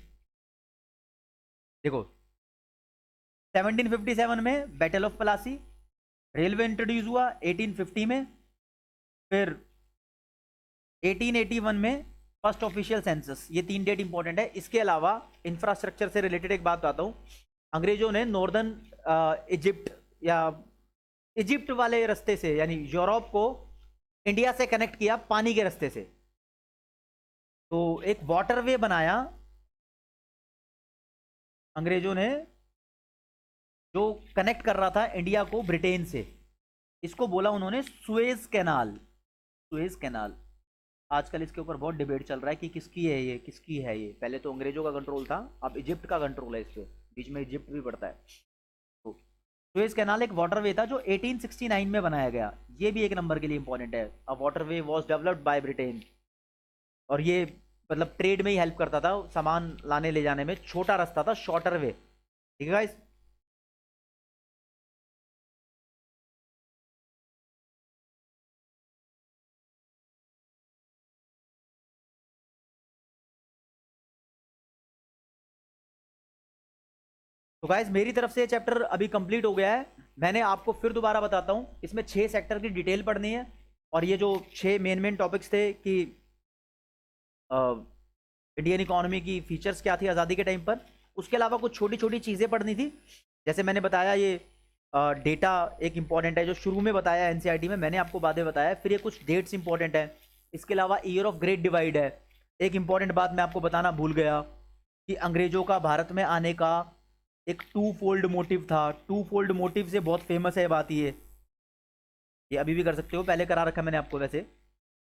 S1: देखो 1757 में battle of Plassey, railway introduce हुआ 1850 में, फिर 1881 में फर्स्ट ऑफिशियल सेंसस। ये 3 डेट इंपॉर्टेंट है। इसके अलावा इंफ्रास्ट्रक्चर से रिलेटेड एक बात बताता हूँ। अंग्रेजों ने नॉर्दर्न इजिप्ट या इजिप्ट वाले रास्ते से यानी यूरोप को इंडिया से कनेक्ट किया पानी के रास्ते से। तो एक वाटरवे बनाया अंग्रेजों ने जो कनेक्ट कर रहा था इंडिया को ब्रिटेन से। इसको बोला उन्होंने सुएज कैनाल। सुएज कैनाल आजकल इसके ऊपर बहुत डिबेट चल रहा है कि किसकी है ये, किसकी है ये। पहले तो अंग्रेजों का कंट्रोल था, अब इजिप्ट का कंट्रोल है इस पे, बीच में इजिप्ट भी पड़ता है। तो सुएज कैनाल एक वाटरवे था जो 1869 में बनाया गया। ये भी एक नंबर के लिए इंपॉर्टेंट है। A waterway was developed by Britain. और ये मतलब ट्रेड में ही हेल्प करता था, सामान लाने ले जाने में। छोटा रास्ता था, शॉर्टर वे, ठीक है गाइस। तो गाइस मेरी तरफ से ये चैप्टर अभी कंप्लीट हो गया है। मैंने आपको फिर दोबारा बताता हूँ, इसमें 6 सेक्टर की डिटेल पढ़नी है। और ये जो 6 मेन टॉपिक्स थे कि इंडियन इकोनॉमी की फीचर्स क्या थी आज़ादी के टाइम पर, उसके अलावा कुछ छोटी छोटी चीज़ें पढ़नी थी। जैसे मैंने बताया ये डेटा एक इंपॉर्टेंट है, जो शुरू में बताया एनसीईआरटी में, मैंने आपको बातें बताया। फिर ये कुछ डेट्स इंपॉर्टेंट है। इसके अलावा ईयर ऑफ ग्रेट डिवाइड है। एक इंपॉर्टेंट बात मैं आपको बताना भूल गया कि अंग्रेजों का भारत में आने का एक 2 फोल्ड मोटिव था। 2 फोल्ड मोटिव से बहुत फेमस है बात ये अभी भी कर सकते हो, पहले करा रखा मैंने आपको, वैसे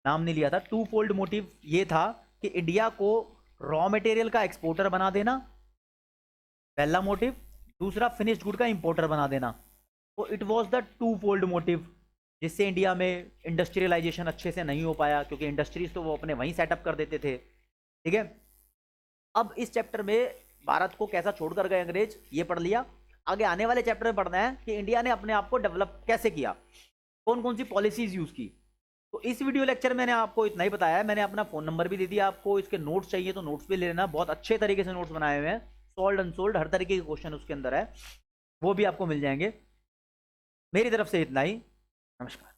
S1: नाम नहीं लिया था। 2 फोल्ड मोटिव ये था कि इंडिया को रॉ मटेरियल का एक्सपोर्टर बना देना, पहला मोटिव। दूसरा फिनिश्ड गुड का इंपोर्टर बना देना। तो it was the 2 fold motive, जिससे इंडिया में इंडस्ट्रियलाइजेशन अच्छे से नहीं हो पाया, क्योंकि इंडस्ट्रीज तो वो अपने वहीं सेटअप कर देते थे, ठीक है। अब इस चैप्टर में भारत को कैसा छोड़कर गए अंग्रेज, ये पढ़ लिया। आगे आने वाले चैप्टर में पढ़ना है कि इंडिया ने अपने आप को डेवलप कैसे किया, कौन कौन सी पॉलिसीज यूज की। तो इस वीडियो लेक्चर में मैंने आपको इतना ही बताया है। मैंने अपना फोन नंबर भी दे दिया आपको। इसके नोट्स चाहिए तो नोट्स भी ले लेना, बहुत अच्छे तरीके से नोट्स बनाए हुए हैं। सोल्ड अनसोल्ड हर तरीके के क्वेश्चन उसके अंदर है, वो भी आपको मिल जाएंगे। मेरी तरफ से इतना ही, नमस्कार।